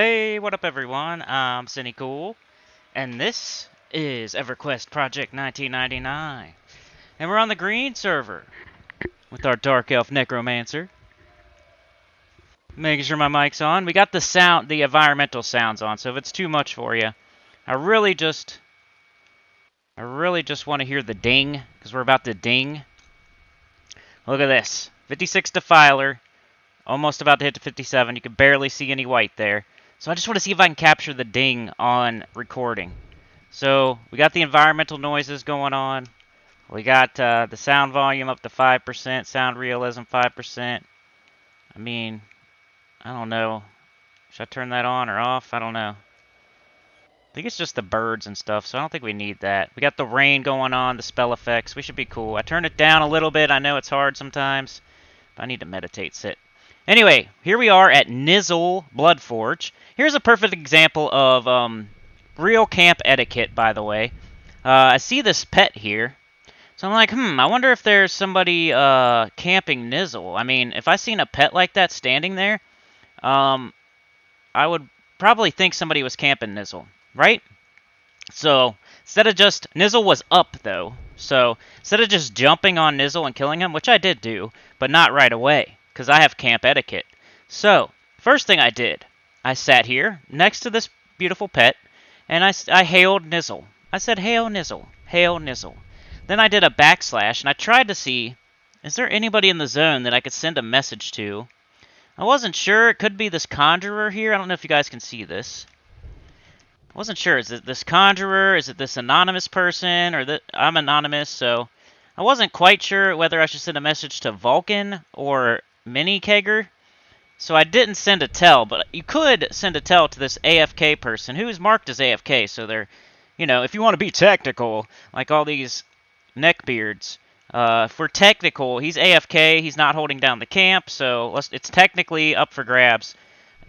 Hey, what up everyone? I'm Cool, and this is EverQuest Project 1999. And we're on the green server with our Dark Elf Necromancer. Making sure my mic's on. We got the environmental sounds on, so if it's too much for you, I really just want to hear the ding, because we're about to ding. Look at this. 56 defiler, almost about to hit the 57. You can barely see any white there. So I just want to see if I can capture the ding on recording. So we got the environmental noises going on. We got the sound volume up to 5%, sound realism 5%. I mean, I don't know. Should I turn that on or off? I don't know. I think it's just the birds and stuff, so I don't think we need that. We got the rain going on, the spell effects. We should be cool. I turned it down a little bit. I know it's hard sometimes, but I need to meditate, sit. Anyway, here we are at Nizzle Bloodforge. Here's a perfect example of real camp etiquette, by the way. I see this pet here. So I'm like, I wonder if there's somebody camping Nizzle. I mean, if I seen a pet like that standing there, I would probably think somebody was camping Nizzle, right? So instead of just... Nizzle was up, though. So instead of just jumping on Nizzle and killing him, which I did do, but not right away, because I have camp etiquette. So first thing I did, I sat here next to this beautiful pet, and I hailed Nizzle. I said, "Hail Nizzle, hail Nizzle." Then I did a backslash, and I tried to see, is there anybody in the zone that I could send a message to? I wasn't sure. It could be this conjurer here. I don't know if you guys can see this. I wasn't sure. Is it this conjurer? Is it this anonymous person? Or I'm anonymous, so I wasn't quite sure whether I should send a message to Vulcan or Mini Kegger. So I didn't send a tell, but you could send a tell to this AFK person who's marked as AFK, so they're, you know, if you want to be technical, like all these neckbeards. If we're technical, he's AFK, he's not holding down the camp, so it's technically up for grabs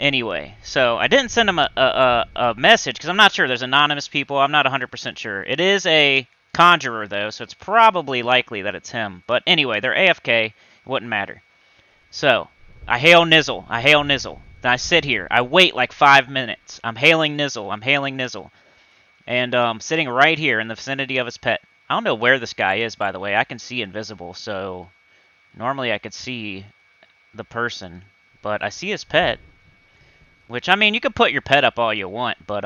anyway. So I didn't send him a message, because I'm not sure. There's anonymous people, I'm not 100% sure. It is a conjurer, though, so it's probably likely that it's him. But anyway, they're AFK, it wouldn't matter. So, I hail Nizzle, I hail Nizzle. Then I sit here, I wait like 5 minutes. I'm hailing Nizzle, I'm hailing Nizzle. And sitting right here in the vicinity of his pet. I don't know where this guy is, by the way. I can see invisible, so normally I could see the person, but I see his pet. Which, I mean, you can put your pet up all you want, but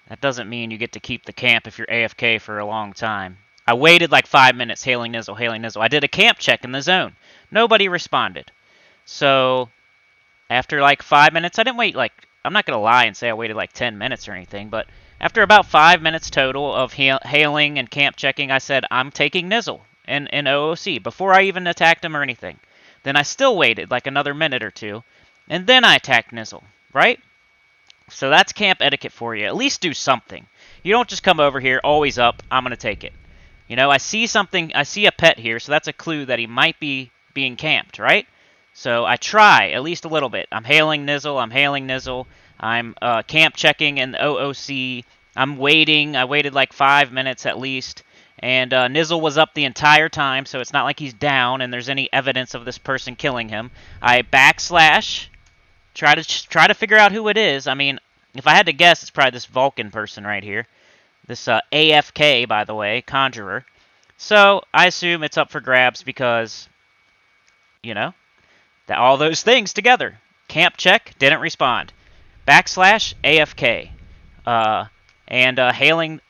that doesn't mean you get to keep the camp if you're AFK for a long time. I waited like 5 minutes, hailing Nizzle, hailing Nizzle. I did a camp check in the zone. Nobody responded. So, after like 5 minutes, I didn't wait like... I'm not going to lie and say I waited like 10 minutes or anything, but after about 5 minutes total of hailing and camp checking, I said, I'm taking Nizzle in OOC before I even attacked him or anything. Then I still waited like another minute or two, and then I attacked Nizzle, right? So that's camp etiquette for you. At least do something. You don't just come over here, always up, I'm going to take it. You know, I see something, I see a pet here, so that's a clue that he might be being camped, right? So I try at least a little bit. I'm hailing Nizzle, I'm hailing Nizzle. I'm camp checking in OOC. I'm waiting. I waited like 5 minutes at least. And Nizzle was up the entire time, so it's not like he's down and there's any evidence of this person killing him. I backslash, try to figure out who it is. I mean, if I had to guess, it's probably this Vulcan person right here. This AFK, by the way, conjurer. So I assume it's up for grabs because, you know, all those things together. Camp check, didn't respond. Backslash AFK, and hailing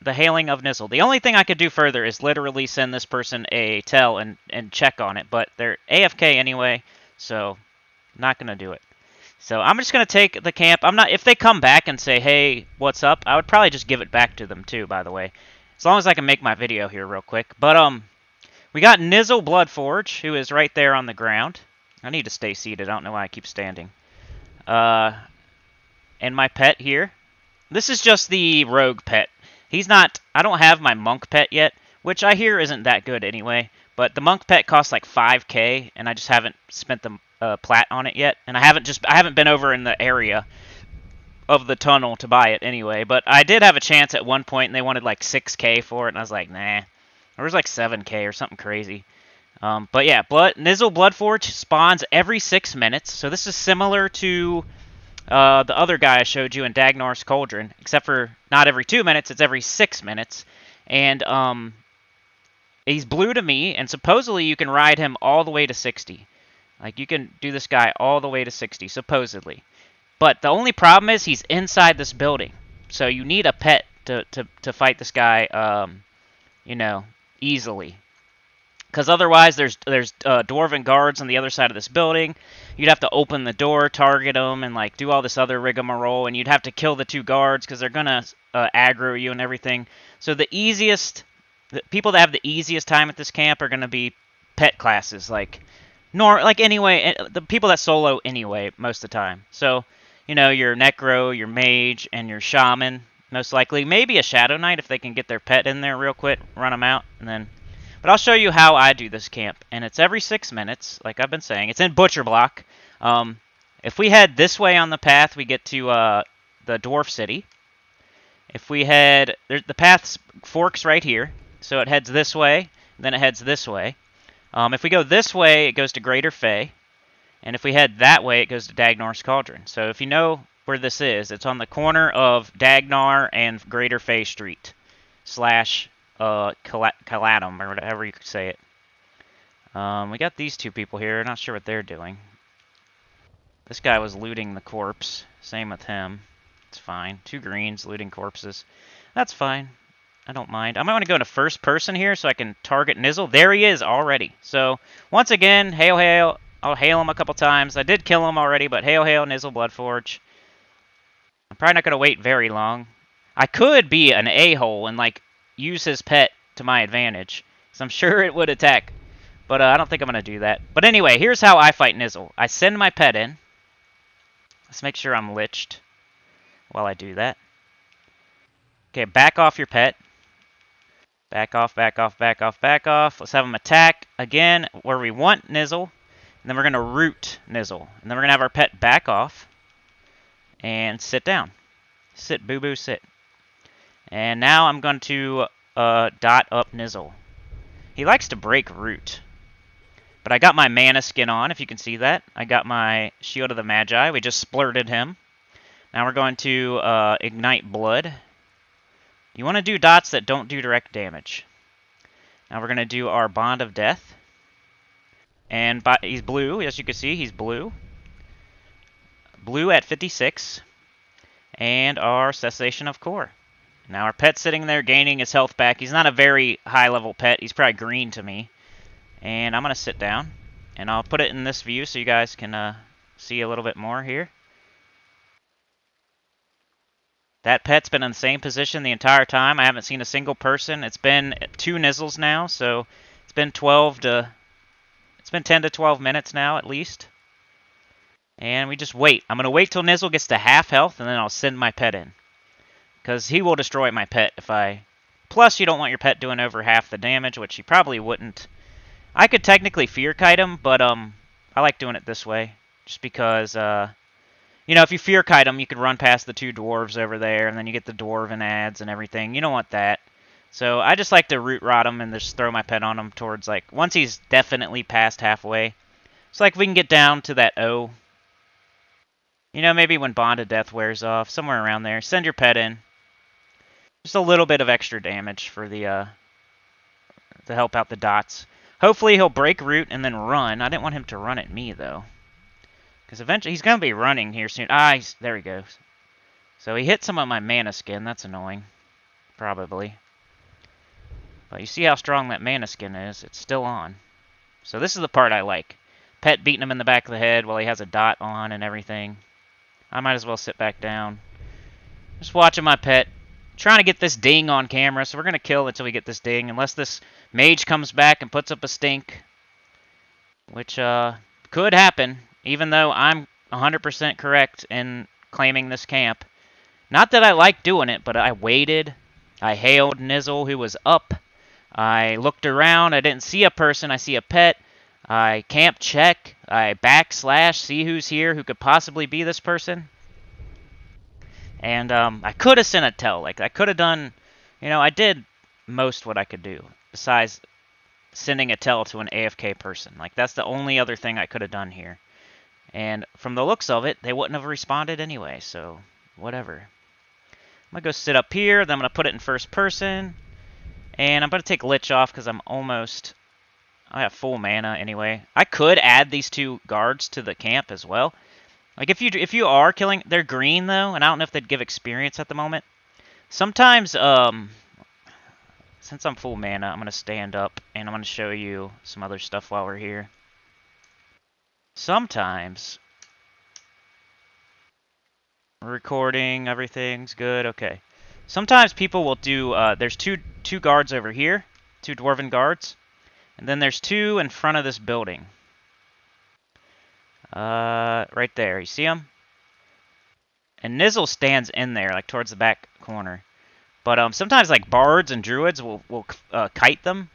of Nizzle. The only thing I could do further is literally send this person a tell and check on it, but they're AFK anyway, so not gonna do it. So I'm just gonna take the camp. If they come back and say, hey, what's up, I would probably just give it back to them too, by the way, as long as I can make my video here real quick. But we got Nizzle Bloodforge, who is right there on the ground. I need to stay seated. I don't know why I keep standing. And my pet here. This is just the rogue pet. He's not... I don't have my monk pet yet, which I hear isn't that good anyway. But the monk pet costs like 5k, and I just haven't spent the plat on it yet. And I haven't been over in the area of the tunnel to buy it anyway. But I did have a chance at one point, and they wanted like 6k for it, and I was like, nah. There was like 7k or something crazy. But yeah, Nizzle Bloodforge spawns every 6 minutes. So this is similar to the other guy I showed you in Dagnar's Cauldron, except for not every 2 minutes, it's every 6 minutes. And he's blue to me, and supposedly you can ride him all the way to 60. Like, you can do this guy all the way to 60, supposedly. But the only problem is he's inside this building. So you need a pet to fight this guy, you know, easily. Because otherwise, there's dwarven guards on the other side of this building. You'd have to open the door, target them, and like do all this other rigmarole. And you'd have to kill the 2 guards because they're gonna aggro you and everything. So the people that have the easiest time at this camp are gonna be pet classes, like anyway, the people that solo anyway most of the time. So you know, your Necro, your Mage, and your Shaman most likely. Maybe a Shadow Knight if they can get their pet in there real quick, run them out, and then. But I'll show you how I do this camp, and it's every 6 minutes, like I've been saying. It's in Butcherblock. If we head this way on the path, we get to the Dwarf City. If we head, the path forks right here, so it heads this way, then it heads this way. If we go this way, it goes to Greater Fey, and if we head that way, it goes to Dagnar's Cauldron. So if you know where this is, it's on the corner of Dagnar and Greater Fey Street, / Calatum, or whatever you could say it. We got these 2 people here. Not sure what they're doing. This guy was looting the corpse. Same with him. It's fine. 2 greens looting corpses. That's fine. I don't mind. I might want to go into first person here so I can target Nizzle. There he is already. So, once again, hail, hail. I'll hail him a couple times. I did kill him already, but hail, hail, Nizzle Bloodforge. I'm probably not going to wait very long. I could be an a-hole and, like, use his pet to my advantage, because I'm sure it would attack. But I don't think I'm going to do that. But anyway, here's how I fight Nizzle. I send my pet in. Let's make sure I'm liched while I do that. Okay, back off your pet. Back off, back off, back off, back off. Let's have him attack again where we want Nizzle. And then we're going to root Nizzle. And then we're going to have our pet back off. And sit down. Sit, boo-boo, sit. And now I'm going to dot up Nizzle. He likes to break root. But I got my mana skin on, if you can see that. I got my Shield of the Magi. We just splurted him. Now we're going to ignite blood. You want to do dots that don't do direct damage. Now we're going to do our Bond of Death. And he's blue, as you can see, he's blue. Blue at 56. And our Cessation of Core. Now our pet's sitting there gaining his health back. He's not a very high level pet. He's probably green to me. And I'm going to sit down. And I'll put it in this view so you guys can see a little bit more here. That pet's been in the same position the entire time. I haven't seen a single person. It's been 2 Nizzles now, so it's been 10 to 12 minutes now at least. And we just wait. I'm going to wait till Nizzle gets to half health, and then I'll send my pet in. Because he will destroy my pet if I... Plus, you don't want your pet doing over half the damage, which he probably wouldn't. I could technically fear kite him, but I like doing it this way. Just because, you know, if you fear kite him, you could run past the 2 dwarves over there, and then you get the dwarven ads and everything. You don't want that. So I just like to root rot him and just throw my pet on him towards, like, once he's definitely past halfway. It's like if we can get down to that O. You know, maybe when Bond of Death wears off, somewhere around there. Send your pet in. Just a little bit of extra damage for the to help out the dots. Hopefully he'll break root and then run. I didn't want him to run at me, though. Because eventually he's going to be running here soon. There he goes. So he hit some of my mana skin. That's annoying. Probably. But you see how strong that mana skin is. It's still on. So this is the part I like. Pet beating him in the back of the head while he has a dot on and everything. I might as well sit back down. Just watching my pet. Trying to get this ding on camera, so we're going to kill until we get this ding. Unless this mage comes back and puts up a stink. Which could happen, even though I'm 100% correct in claiming this camp. Not that I like doing it, but I waited. I hailed Nizzle, who was up. I looked around. I didn't see a person. I see a pet. I camp check. I backslash, see who's here, who could possibly be this person. And I could have sent a tell. Like, I could have done, you know, I did most what I could do. Besides sending a tell to an AFK person. Like, that's the only other thing I could have done here. And from the looks of it, they wouldn't have responded anyway, so whatever. I'm going to go sit up here, then I'm going to put it in first person. And I'm going to take Lich off because I have full mana anyway. I could add these 2 guards to the camp as well. Like if you are killing, they're green though, and I don't know if they'd give experience at the moment. Sometimes, since I'm full mana, I'm going to stand up and I'm going to show you some other stuff while we're here. Sometimes, recording, everything's good, okay. Sometimes people will do, there's two guards over here, 2 dwarven guards, and then there's 2 in front of this building. Right there, you see them? And Nizzle stands in there, like towards the back corner. But sometimes like bards and druids will kite them.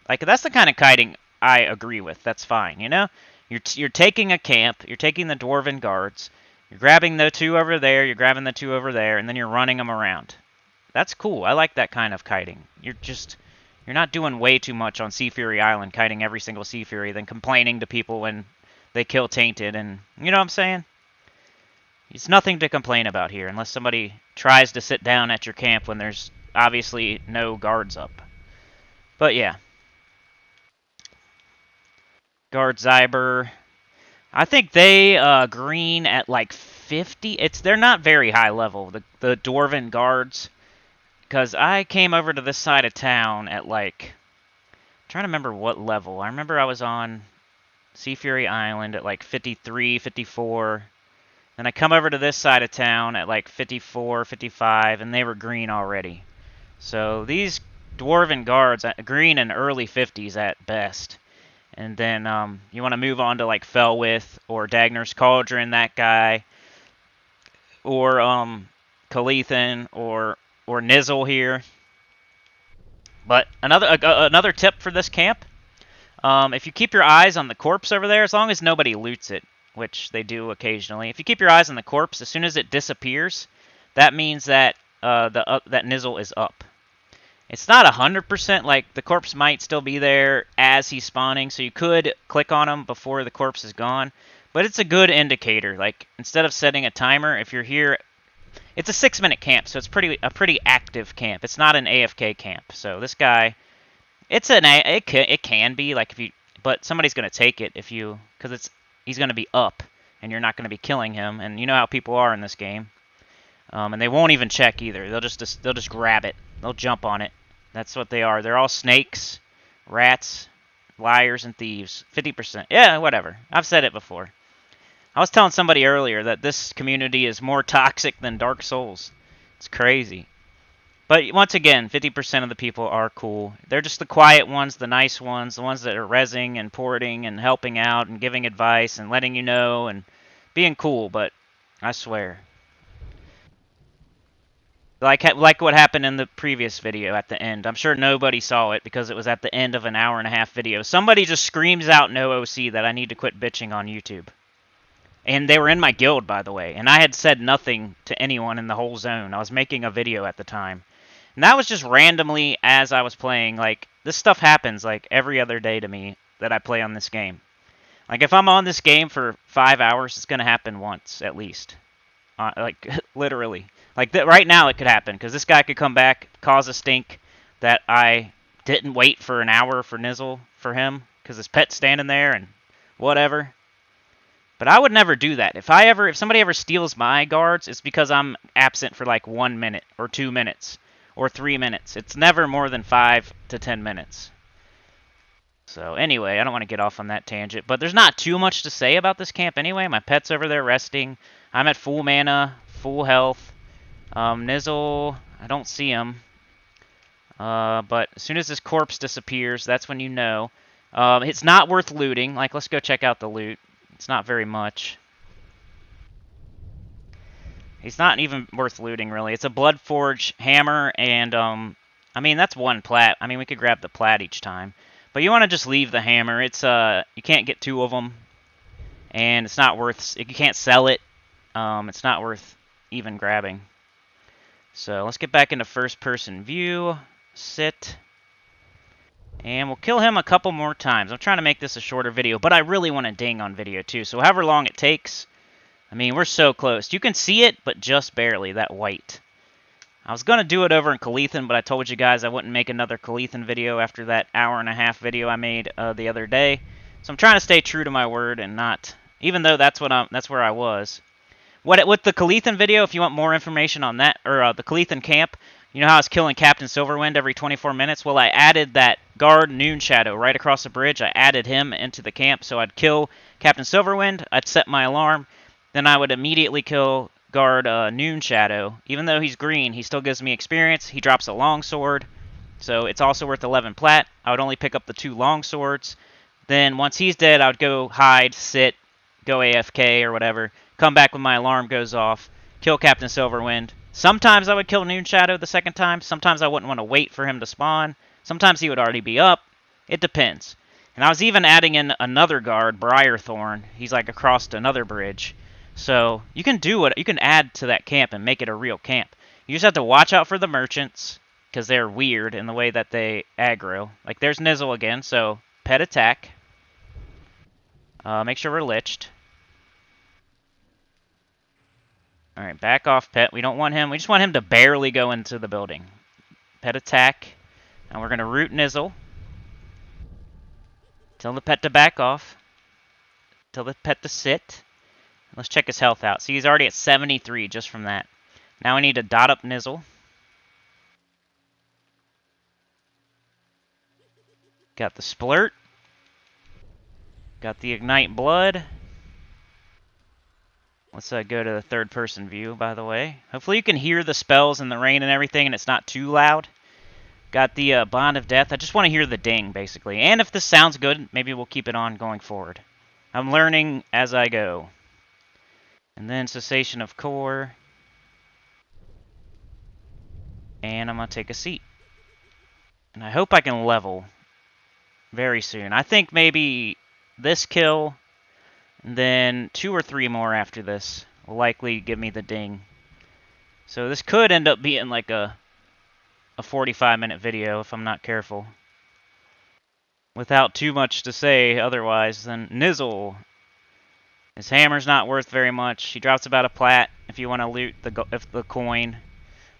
Like that's the kind of kiting I agree with. That's fine, you know. You're taking a camp. You're taking the dwarven guards. You're grabbing the 2 over there. You're grabbing the 2 over there, and then you're running them around. That's cool. I like that kind of kiting. You're not doing way too much on Sea Fury Island, kiting every single Sea Fury, then complaining to people when they kill Tainted, and you know what I'm saying? It's nothing to complain about here, unless somebody tries to sit down at your camp when there's obviously no guards up. But yeah. Guard Zyber. I think they green at like 50. They're not very high level, the Dwarven guards. Because I came over to this side of town at like, I'm trying to remember what level. I remember I was on Sea Fury Island at like 53, 54. Then I come over to this side of town at like 54, 55, and they were green already. So these Dwarven guards, green in early 50s at best. And then you want to move on to like Felwith or Dagnar's Cauldron, that guy. Or Kalithan or Nizzle here. But another tip for this camp, if you keep your eyes on the corpse over there, as long as nobody loots it, which they do occasionally, if you keep your eyes on the corpse, as soon as it disappears, that means that that Nizzle is up. It's not 100%, like the corpse might still be there as he's spawning, so you could click on him before the corpse is gone, but it's a good indicator. Like, instead of setting a timer, if you're here, it's a 6-minute camp, so it's a pretty active camp. It's not an AFK camp. So this guy, it can be like but somebody's gonna take it because he's gonna be up, and you're not gonna be killing him, and you know how people are in this game, and they won't even check either. They'll just grab it. They'll jump on it. That's what they are. They're all snakes, rats, liars, and thieves. 50%. Yeah, whatever. I've said it before. I was telling somebody earlier that this community is more toxic than Dark Souls. It's crazy. But once again, 50% of the people are cool. They're just the quiet ones, the nice ones, the ones that are rezzing and porting and helping out and giving advice and letting you know and being cool, but I swear. Like what happened in the previous video at the end. I'm sure nobody saw it because it was at the end of an hour-and-a-half video. Somebody just screams out no OC that I need to quit bitching on YouTube. And they were in my guild, by the way. And I had said nothing to anyone in the whole zone. I was making a video at the time. And that was just randomly as I was playing. Like, this stuff happens like every other day to me that I play on this game. Like, if I'm on this game for 5 hours, it's going to happen once, at least. Like, literally. Like, right now it could happen, because this guy could come back, cause a stink that I didn't wait for an hour for Nizzle for him, because his pet's standing there and whatever. But I would never do that. If somebody ever steals my guards, it's because I'm absent for like 1 minute, or 2 minutes, or 3 minutes. It's never more than 5 to 10 minutes. So anyway, I don't want to get off on that tangent, but there's not too much to say about this camp anyway. My pet's over there resting. I'm at full mana, full health. Nizzle, I don't see him. But as soon as this corpse disappears, that's when you know. It's not worth looting. Like, let's go check out the loot. It's not very much. He's not even worth looting, really. It's a Bloodforge hammer, and, I mean, that's 1 plat. I mean, we could grab the plat each time. But you want to just leave the hammer. It's, you can't get 2 of them. And it's not worth, you can't sell it. It's not worth even grabbing. So let's get back into first person view. Sit. And we'll kill him a couple more times. I'm trying to make this a shorter video, but I really want a ding on video too. So however long it takes, I mean, we're so close. You can see it, but just barely, that white. I was going to do it over in Calethan, but I told you guys I wouldn't make another Calethan video after that hour-and-a-half video I made the other day. So I'm trying to stay true to my word and not, even though that's where I was. With the Calethan video, if you want more information on that, or the Calethan camp, you know how I was killing Captain Silverwind every 24 minutes? Well, I added that guard Noon Shadow right across the bridge. I added him into the camp, so I'd kill Captain Silverwind, I'd set my alarm, then I would immediately kill guard Noon Shadow. Even though he's green, he still gives me experience. He drops a longsword, so it's also worth 11 plat. I would only pick up the 2 longswords. Then once he's dead, I would go hide, sit, go AFK or whatever, come back when my alarm goes off, kill Captain Silverwind. Sometimes I would kill Noon Shadow the second time. Sometimes I wouldn't want to wait for him to spawn. Sometimes he would already be up. It depends. And I was even adding in another guard, Briarthorn. He's like across another bridge. So you can do it. You can add to that camp and make it a real camp. You just have to watch out for the merchants because they're weird in the way that they aggro. Like there's Nizzle again, so pet attack. Make sure we're liched. Alright, back off, pet. We don't want him. We just want him to barely go into the building. Pet attack. And we're going to root Nizzle. Tell the pet to back off. Tell the pet to sit. Let's check his health out. See, he's already at 73 just from that. Now we need to dot up Nizzle. Got the splurt. Got the ignite blood. Let's go to the third-person view, by the way. Hopefully you can hear the spells and the rain and everything, and it's not too loud. Got the Bond of Death. I just want to hear the ding, basically. And if this sounds good, maybe we'll keep it on going forward. I'm learning as I go. And then Cessation of Core. And I'm going to take a seat. And I hope I can level very soon. I think maybe this kill, and then 2 or 3 more after this will likely give me the ding. So this could end up being like a 45-minute video if I'm not careful. Without too much to say otherwise, then Nizzle. His hammer's not worth very much. He drops about a plat if you want to loot the coin.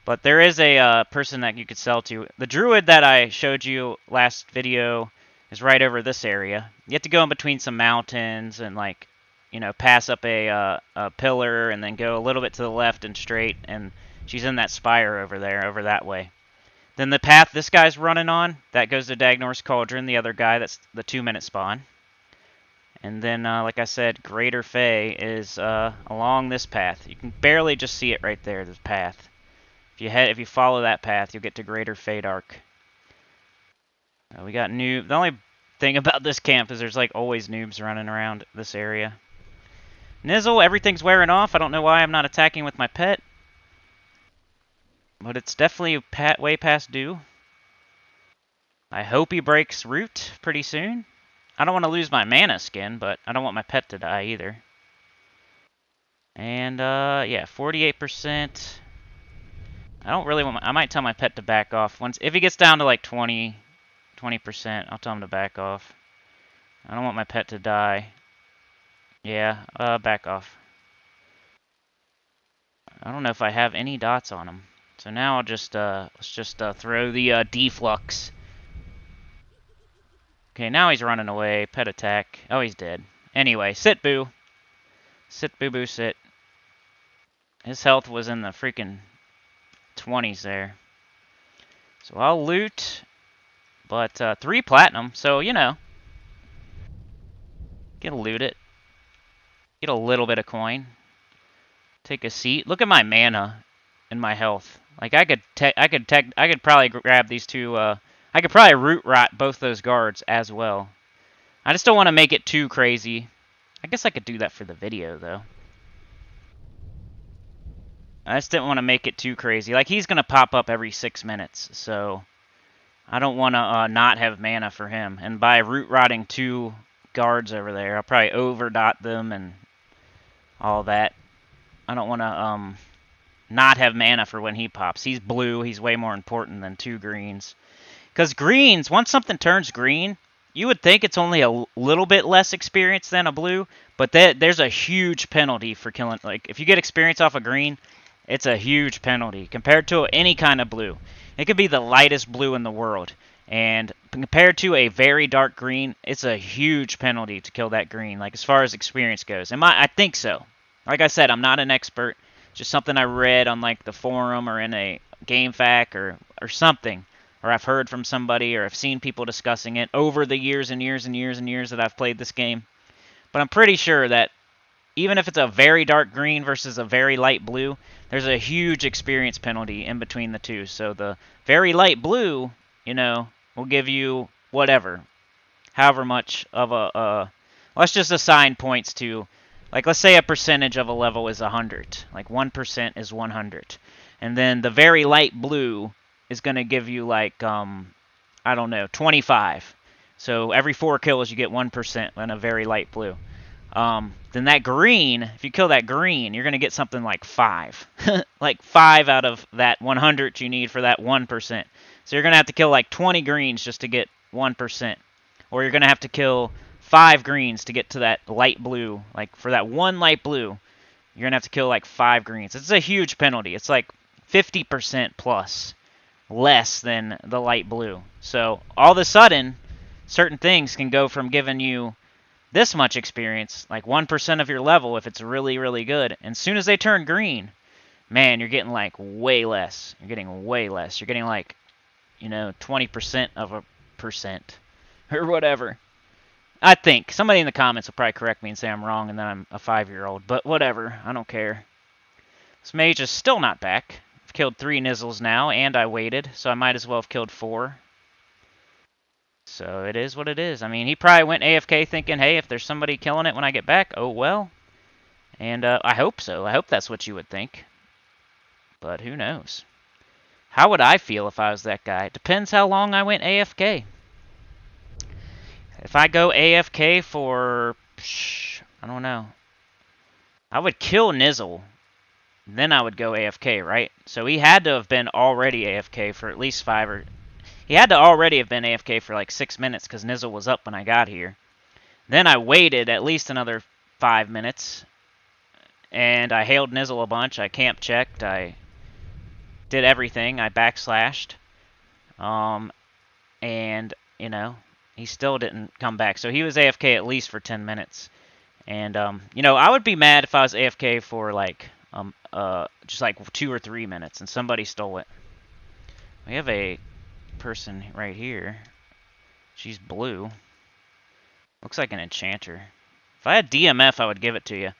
But there is a person that you could sell to. The druid that I showed you last video is right over this area. You have to go in between some mountains and, like, you know, pass up a pillar and then go a little bit to the left and straight. And she's in that spire over there, over that way. Then the path this guy's running on, that goes to Dagnor's Cauldron, the other guy, that's the 2-minute spawn. And then, like I said, Greater Fey is along this path. You can barely just see it right there, this path. If you follow that path, you'll get to Greater Feydark. We got noob. The only thing about this camp is there's like always noobs running around this area. Nizzle, everything's wearing off. I don't know why I'm not attacking with my pet. But it's definitely way past due. I hope he breaks root pretty soon. I don't want to lose my mana skin, but I don't want my pet to die either. And, yeah, 48%. I don't really want I might tell my pet to back off. If he gets down to like 20%, I'll tell him to back off. I don't want my pet to die. Yeah, back off. I don't know if I have any dots on him. So now I'll just, let's just throw the deflux. Okay, now he's running away. Pet attack. Oh, he's dead. Anyway, sit, boo. Sit, boo, boo, sit. His health was in the freaking 20s there. So I'll loot. But 3 platinum, so, you know. Get to loot it. Get a little bit of coin. Take a seat. Look at my mana and my health. Like, I could probably grab these 2, I could probably root rot both those guards as well. I just don't want to make it too crazy. I guess I could do that for the video, though. I just didn't want to make it too crazy. Like, he's going to pop up every 6 minutes, so I don't want to not have mana for him. And by root rotting 2 guards over there, I'll probably overdot them and all that. I don't want to not have mana for when he pops. He's blue. He's way more important than 2 greens. Because greens, once something turns green, you would think it's only a little bit less experience than a blue, but there's a huge penalty for killing. Like, if you get experience off a green, it's a huge penalty compared to any kind of blue. It could be the lightest blue in the world, and compared to a very dark green, it's a huge penalty to kill that green, like as far as experience goes. I think so. Like I said, I'm not an expert, just something I read on like the forum or in a game fact or something, or I've heard from somebody, or I've seen people discussing it over the years and years and years and years that I've played this game. But I'm pretty sure that even if it's a very dark green versus a very light blue, there's a huge experience penalty in between the two. So the very light blue, you know, will give you whatever, however much of a, let's just assign points to, like, let's say a percentage of a level is 100. Like 1% is 100. And then the very light blue is going to give you like, I don't know, 25. So every 4 kills you get 1% in a very light blue. Then that green, if you kill that green, you're going to get something like 5. Like 5 out of that 100 you need for that 1%. So you're going to have to kill like 20 greens just to get 1%. Or you're going to have to kill 5 greens to get to that light blue. Like for that one light blue, you're going to have to kill like 5 greens. It's a huge penalty. It's like 50% plus less than the light blue. So all of a sudden, certain things can go from giving you this much experience, like 1% of your level if it's really, really good. And as soon as they turn green, man, you're getting like way less. You're getting way less. You're getting like, you know, 20% of a percent or whatever. I think. Somebody in the comments will probably correct me and say I'm wrong and then I'm a 5-year-old. But whatever. I don't care. This mage is still not back. I've killed 3 Nizzles now, and I waited, so I might as well have killed 4. So it is what it is. I mean, he probably went AFK thinking, hey, if there's somebody killing it when I get back, oh well. And I hope so. I hope that's what you would think. But who knows? How would I feel if I was that guy? It depends how long I went AFK. If I go AFK for, I don't know. I would kill Nizzle. Then I would go AFK, right? So he had to have been already AFK for at least 5 or... He had to already have been AFK for like 6 minutes because Nizzle was up when I got here. Then I waited at least another 5 minutes. And I hailed Nizzle a bunch. I camp checked. I did everything. I backslashed. And, you know, he still didn't come back. So he was AFK at least for 10 minutes. And, you know, I would be mad if I was AFK for like... just like 2 or 3 minutes and somebody stole it. We have a person right here. She's blue. Looks like an enchanter. If I had DMF, I would give it to you.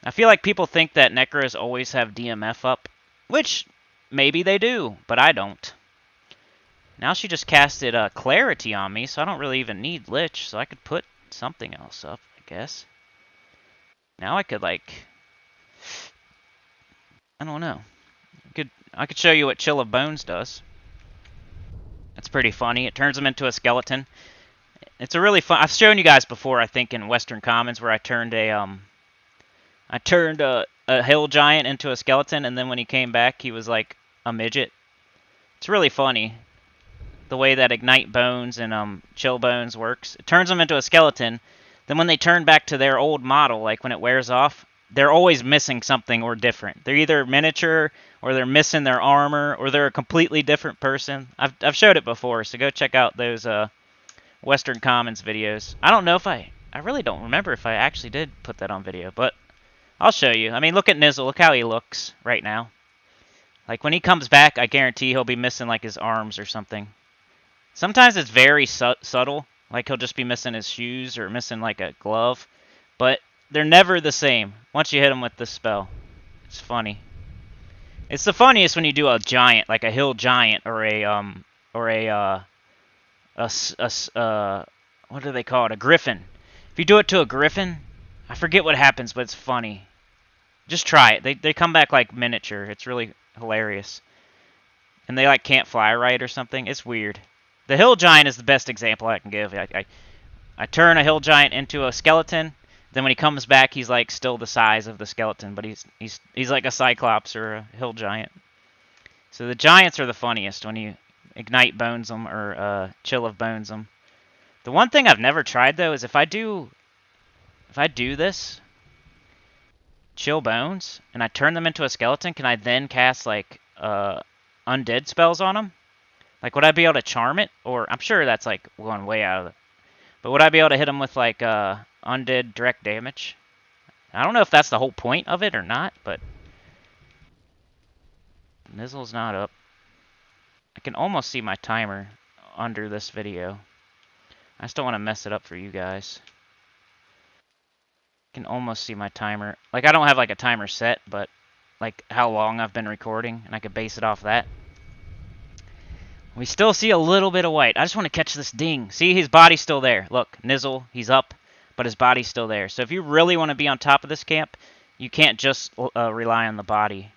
I feel like people think that Necros always have DMF up, which maybe they do, but I don't. Now she just casted Clarity on me, so I don't really even need Lich, so I could put something else up, I guess. Now I could, like... I don't know. I could show you what Chill of Bones does. It's pretty funny. It turns him into a skeleton. It's a really fun... I've shown you guys before, I think, in Western Commons, where I turned a hill giant into a skeleton, and then when he came back, he was like a midget. It's really funny, the way that Ignite Bones and Chill Bones works. It turns them into a skeleton. Then when they turn back to their old model, like when it wears off, they're always missing something or different. They're either miniature, or they're missing their armor, or they're a completely different person. I've showed it before, so go check out those Western Commons videos. I don't know if I really don't remember if I actually did put that on video, but I'll show you. I mean, look at Nizzle. Look how he looks right now. Like, when he comes back, I guarantee he'll be missing, like, his arms or something. Sometimes it's very subtle. Like, he'll just be missing his shoes or missing, like, a glove. But they're never the same once you hit them with the spell. It's funny. It's the funniest when you do a giant, like a hill giant, or what do they call it? A griffin. If you do it to a griffin, I forget what happens, but it's funny. Just try it. They come back like miniature. It's really hilarious. And they like can't fly right or something. It's weird. The hill giant is the best example I can give. I turn a hill giant into a skeleton. Then when he comes back, he's like still the size of the skeleton, but he's like a cyclops or a hill giant. So the giants are the funniest when you Ignite bones them, or Chill of bones them. The one thing I've never tried, though, is if I do this, Chill bones, and I turn them into a skeleton, can I then cast, like, undead spells on them? Like, would I be able to charm it? Or, I'm sure that's, like, going way out of it. But would I be able to hit them with, like, undead direct damage? I don't know if that's the whole point of it or not, but Nizzle's not up. I can almost see my timer under this video. I just don't want to mess it up for you guys. I can almost see my timer. Like, I don't have, like, a timer set, but, like, how long I've been recording, and I could base it off that. We still see a little bit of white. I just want to catch this ding. See, his body's still there. Look, Nizzle, he's up, but his body's still there. So if you really want to be on top of this camp, you can't just rely on the body.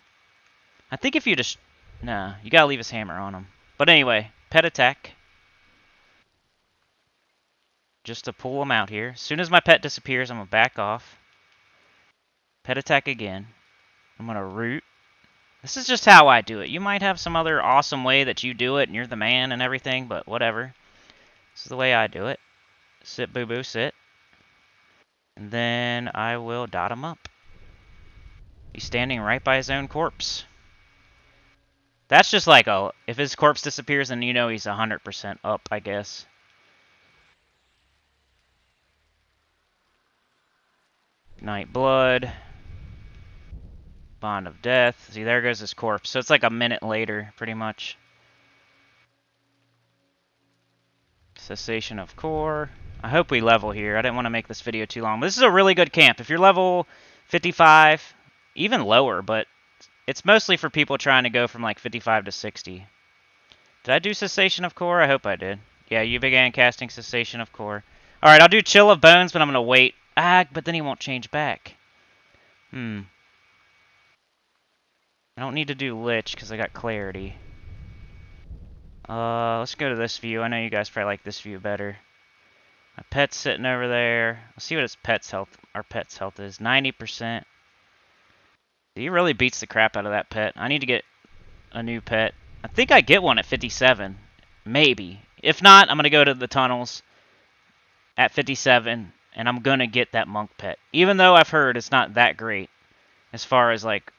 I think if you just... Nah, you gotta leave his hammer on him. But anyway, pet attack. Just to pull him out here. As soon as my pet disappears, I'm gonna back off. Pet attack again. I'm gonna root. This is just how I do it. You might have some other awesome way that you do it, and you're the man and everything, but whatever. This is the way I do it. Sit, boo-boo, sit. And then I will dot him up. He's standing right by his own corpse. That's just like, if his corpse disappears, then you know he's 100% up, I guess. Night Blood. Bond of Death. See, there goes his corpse. So it's like a minute later, pretty much. Cessation of Core. I hope we level here. I didn't want to make this video too long. But this is a really good camp. If you're level 55, even lower, but it's mostly for people trying to go from like 55 to 60. Did I do Cessation of Core? I hope I did. Yeah, you began casting Cessation of Core. Alright, I'll do Chill of Bones, but I'm going to wait. But then he won't change back. I don't need to do Lich because I got Clarity. Let's go to this view. I know you guys probably like this view better. My pet's sitting over there. Let's see what his pet's health, our pet's health is. 90%. He really beats the crap out of that pet. I need to get a new pet. I think I get one at 57. Maybe. If not, I'm going to go to the tunnels at 57, and I'm going to get that monk pet. Even though I've heard it's not that great. As far as, like...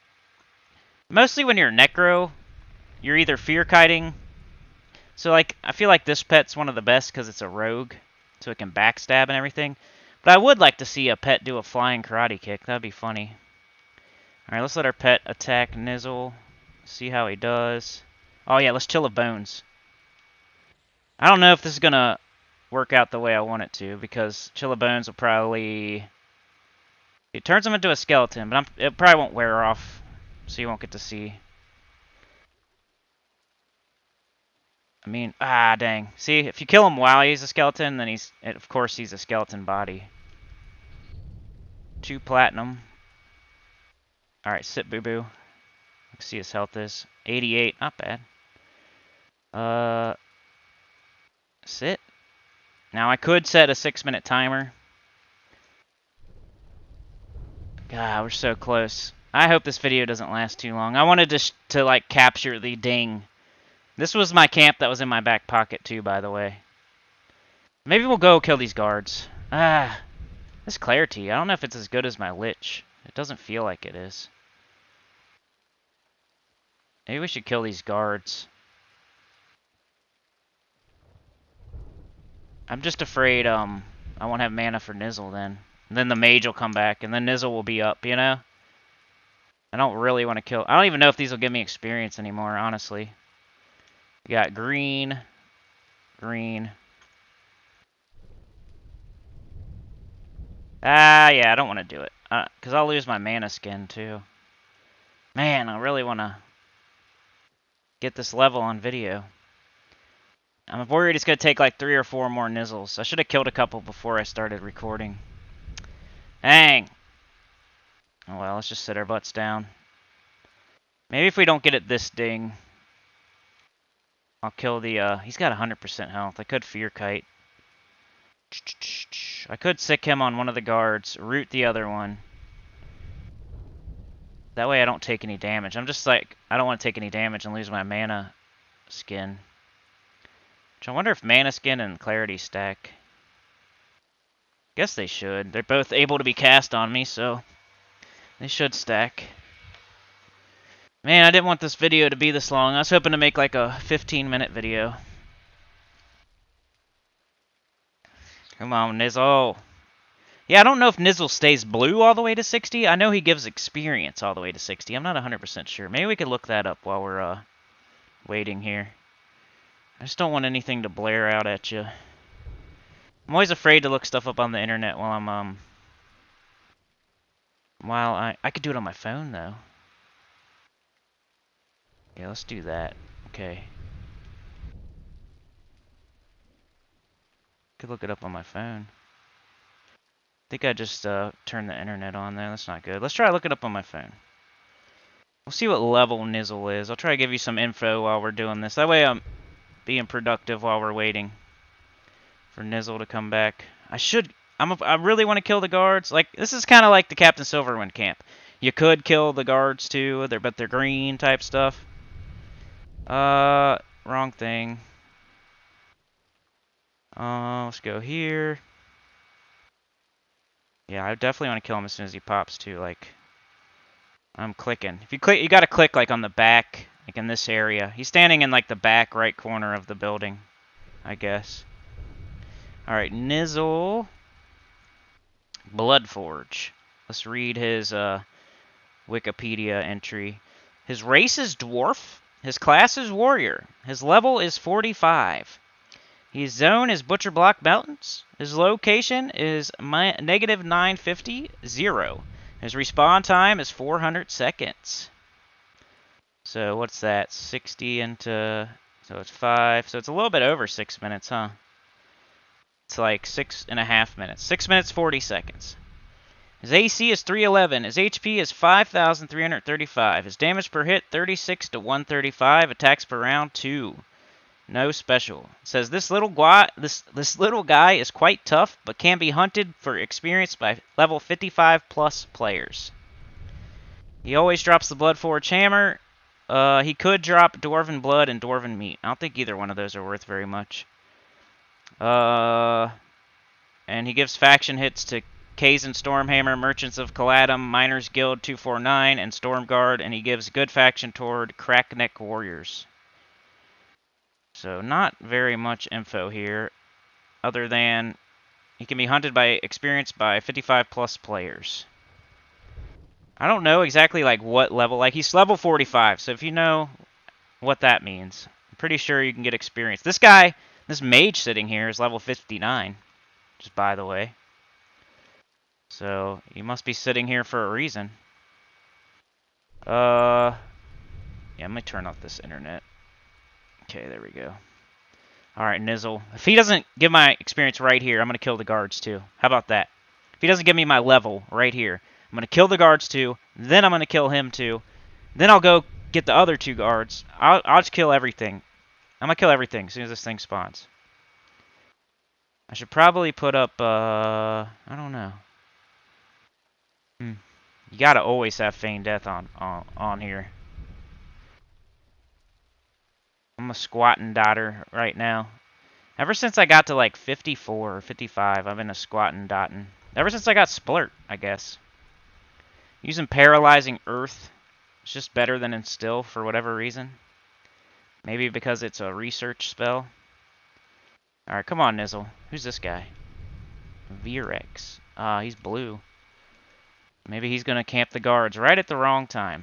Mostly when you're Necro, you're either fear-kiting. So, like, I feel like this pet's one of the best because it's a rogue. So it can backstab and everything. But I would like to see a pet do a flying karate kick. That'd be funny. Alright, let's let our pet attack Nizzle. See how he does. Oh yeah, let's Chill of Bones. I don't know if this is going to work out the way I want it to. Because Chill of Bones will probably... It turns him into a skeleton. But it probably won't wear off. So you won't get to see. I mean, dang. See, if you kill him while he's a skeleton, then of course he's a skeleton body. 2 platinum. Alright, sit, boo-boo. Let's see his health is. 88, not bad. Sit. Now, I could set a 6-minute timer. God, we're so close. I hope this video doesn't last too long. I wanted to like, capture the ding. This was my camp that was in my back pocket, too, by the way. Maybe we'll go kill these guards. This Clarity, I don't know if it's as good as my Lich. It doesn't feel like it is. Maybe we should kill these guards. I'm just afraid, I won't have mana for Nizzle then. And then the mage will come back, and then Nizzle will be up, you know? I don't really want to kill... I don't even know if these will give me experience anymore, honestly. We got green. Green. Yeah, I don't want to do it. Because I'll lose my mana skin, too. Man, I really want to get this level on video. I'm worried it's going to take like 3 or 4 more Nizzles. I should have killed a couple before I started recording. Dang. Oh well, let's just sit our butts down. Maybe if we don't get it this ding, I'll kill the, he's got 100% health. I could Fear Kite. I could sick him on one of the guards, root the other one. That way I don't take any damage. I'm just like, I don't want to take any damage and lose my mana skin. I wonder if Mana Skin and Clarity stack. Guess they should. They're both able to be cast on me, so they should stack. Man, I didn't want this video to be this long. I was hoping to make like a 15-minute video. Come on, Nizzle. Yeah, I don't know if Nizzle stays blue all the way to 60. I know he gives experience all the way to 60. I'm not 100% sure. Maybe we could look that up while we're waiting here. I just don't want anything to blare out at you. I'm always afraid to look stuff up on the internet while I'm I could do it on my phone though. Yeah, let's do that. Okay. Could look it up on my phone. I think I just turned the internet on there. That's not good. Let's try to look it up on my phone. We'll see what level Nizzle is. I'll try to give you some info while we're doing this. That way I'm being productive while we're waiting for Nizzle to come back. I really want to kill the guards. Like, this is kind of like the Captain Silverwind camp. You could kill the guards too, but they're green type stuff. Wrong thing. Let's go here. Yeah, I definitely want to kill him as soon as he pops too. Like, I'm clicking. If you click, you gotta click like on the back, like in this area. He's standing in like the back right corner of the building, I guess. All right, Nizzle. Bloodforge. Let's read his Wikipedia entry. His race is dwarf. His class is warrior. His level is 45. His zone is Butcherblock Mountains. His location is negative 950, 0. His respawn time is 400 seconds. So what's that? 60 into... So it's 5. So it's a little bit over 6 minutes, huh? It's like 6.5 minutes. 6 minutes, 40 seconds. His AC is 311. His HP is 5,335. His damage per hit, 36 to 135. Attacks per round, 2. No special. It says this little guy is quite tough, but can be hunted for experience by level 55 plus players. He always drops the Bloodforge Hammer. He could drop Dwarven Blood and Dwarven Meat. I don't think either one of those are worth very much. And he gives faction hits to Kazan Stormhammer, Merchants of Caladum, Miners Guild 249, and Stormguard, and he gives good faction toward Crackneck Warriors. So not very much info here, other than he can be hunted by experience by 55 plus players. I don't know exactly like what level, like he's level 45, so if you know what that means, I'm pretty sure you can get experience. This guy, this mage sitting here is level 59, just by the way. So he must be sitting here for a reason. Yeah, let me turn off this internet. Okay, there we go. Alright, Nizzle. If he doesn't give my experience right here, I'm going to kill the guards too. How about that? If he doesn't give me my level right here, I'm going to kill the guards too. Then I'm going to kill him too. Then I'll go get the other 2 guards. I'll just kill everything. I'm going to kill everything as soon as this thing spawns. I should probably put up, I don't know. You got to always have Feign Death on here. I'm a squatting dotter right now. Ever since I got to like 54 or 55, I've been a squatting dotting. Ever since I got Splurt, I guess. Using Paralyzing Earth is just better than Instill for whatever reason. Maybe because it's a research spell. Alright, come on, Nizzle. Who's this guy? Virex. He's blue. Maybe he's going to camp the guards right at the wrong time.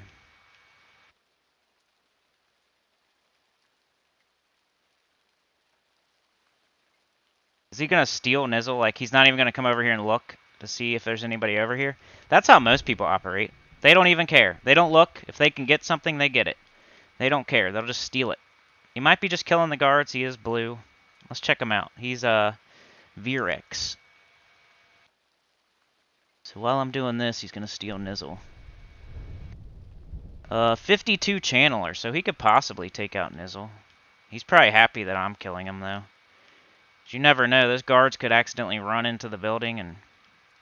Is he going to steal Nizzle? Like, he's not even going to come over here and look to see if there's anybody over here? That's how most people operate. They don't even care. They don't look. If they can get something, they get it. They don't care. They'll just steal it. He might be just killing the guards. He is blue. Let's check him out. He's Virex. So while I'm doing this, he's going to steal Nizzle. 52 Channeler, so he could possibly take out Nizzle. He's probably happy that I'm killing him, though. You never know. Those guards could accidentally run into the building, and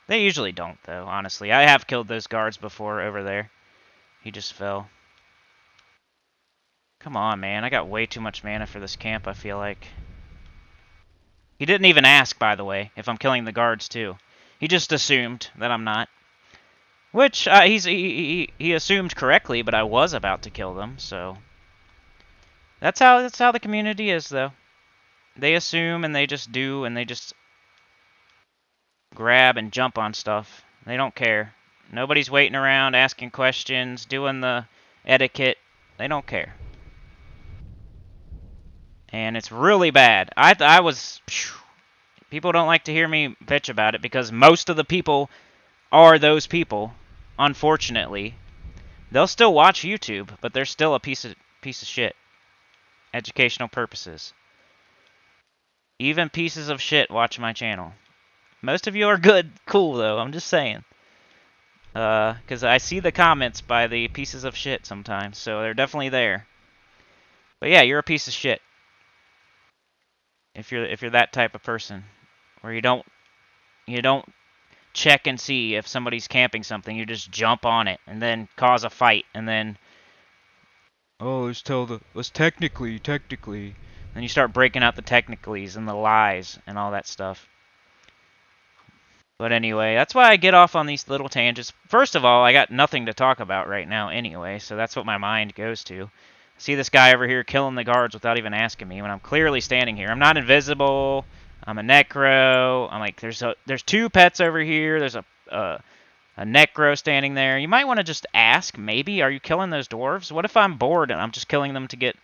they usually don't, though, honestly. I have killed those guards before over there. He just fell. Come on, man. I got way too much mana for this camp, I feel like. He didn't even ask, by the way, if I'm killing the guards too. He just assumed that I'm not. Which, he assumed correctly, but I was about to kill them, so... That's how the community is, though. They assume, and they just do, and they just grab and jump on stuff. They don't care. Nobody's waiting around, asking questions, doing the etiquette. They don't care. And it's really bad. I was... People don't like to hear me bitch about it, because most of the people are those people, unfortunately. They'll still watch YouTube, but they're still a piece of shit. Educational purposes. Even pieces of shit watch my channel. Most of you are good, cool though, I'm just saying. Because I see the comments by the pieces of shit sometimes, so they're definitely there. But yeah, you're a piece of shit. If you're that type of person, where you don't check and see if somebody's camping something, you just jump on it and then cause a fight and then let's technically. Then you start breaking out the technicalities and the lies and all that stuff. But anyway, that's why I get off on these little tangents. First of all, I got nothing to talk about right now anyway, so that's what my mind goes to. See this guy over here killing the guards without even asking me when I'm clearly standing here. I'm not invisible. I'm a Necro. I'm like, there's two pets over here. There's a Necro standing there. You might want to just ask, maybe, are you killing those dwarves? What if I'm bored and I'm just killing them to get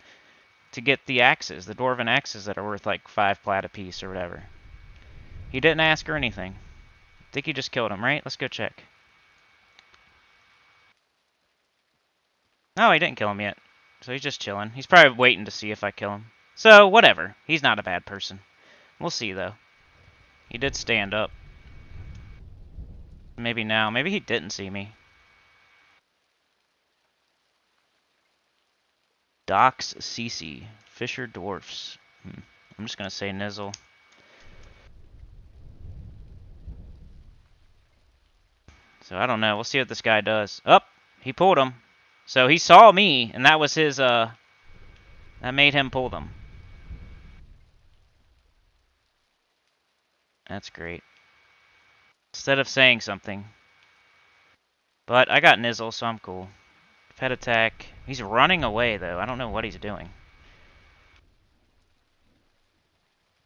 the axes, the dwarven axes that are worth like 5 plat apiece or whatever? He didn't ask or anything. I think he just killed him, right? Let's go check. No, he didn't kill him yet. So he's just chilling. He's probably waiting to see if I kill him. So, whatever. He's not a bad person. We'll see, though. He did stand up. Maybe now. Maybe he didn't see me. Docks CC. Fisher Dwarfs. I'm just going to say Nizzle. So, I don't know. We'll see what this guy does. Oh, he pulled him. So, he saw me, and that was his, that made him pull them. That's great. Instead of saying something. But I got Nizzle, so I'm cool. Pet attack. He's running away, though. I don't know what he's doing.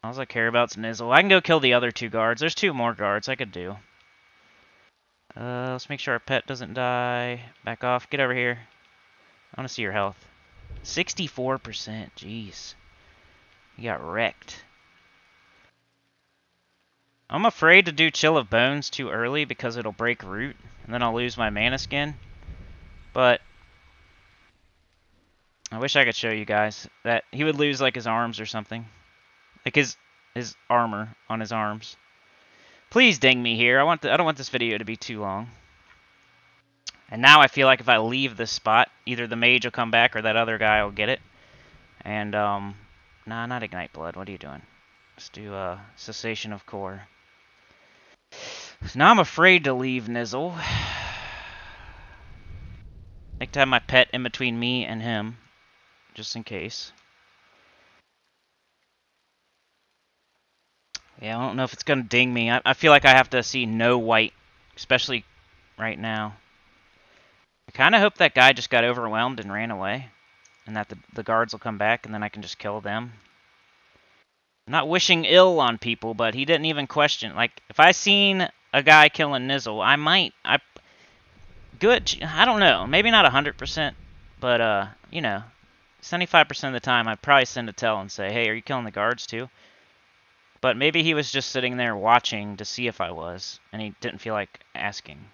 All I care about is Nizzle. I can go kill the other 2 guards. There's 2 more guards I could do. Let's make sure our pet doesn't die. Back off. Get over here. I want to see your health. 64%. Jeez. You got wrecked. I'm afraid to do Chill of Bones too early because it'll break root, and then I'll lose my mana skin. But I wish I could show you guys that he would lose like his arms or something. Like his armor on his arms. Please ding me here. I don't want this video to be too long. And now I feel like if I leave this spot, either the mage will come back or that other guy will get it. And nah, not Ignite Blood. What are you doing? Let's do Cessation of Core. So now I'm afraid to leave Nizzle. I like to have my pet in between me and him, just in case. Yeah, I don't know if it's going to ding me. I feel like I have to see no white, especially right now. I kind of hope that guy just got overwhelmed and ran away, and that the guards will come back, and then I can just kill them. I'm not wishing ill on people, but he didn't even question. Like, if I seen a guy killing Nizzle, I might. Good. I don't know. Maybe not 100%, but, you know, 75% of the time, I'd probably send a tell and say, hey, are you killing the guards too? But maybe he was just sitting there watching to see if I was, and he didn't feel like asking.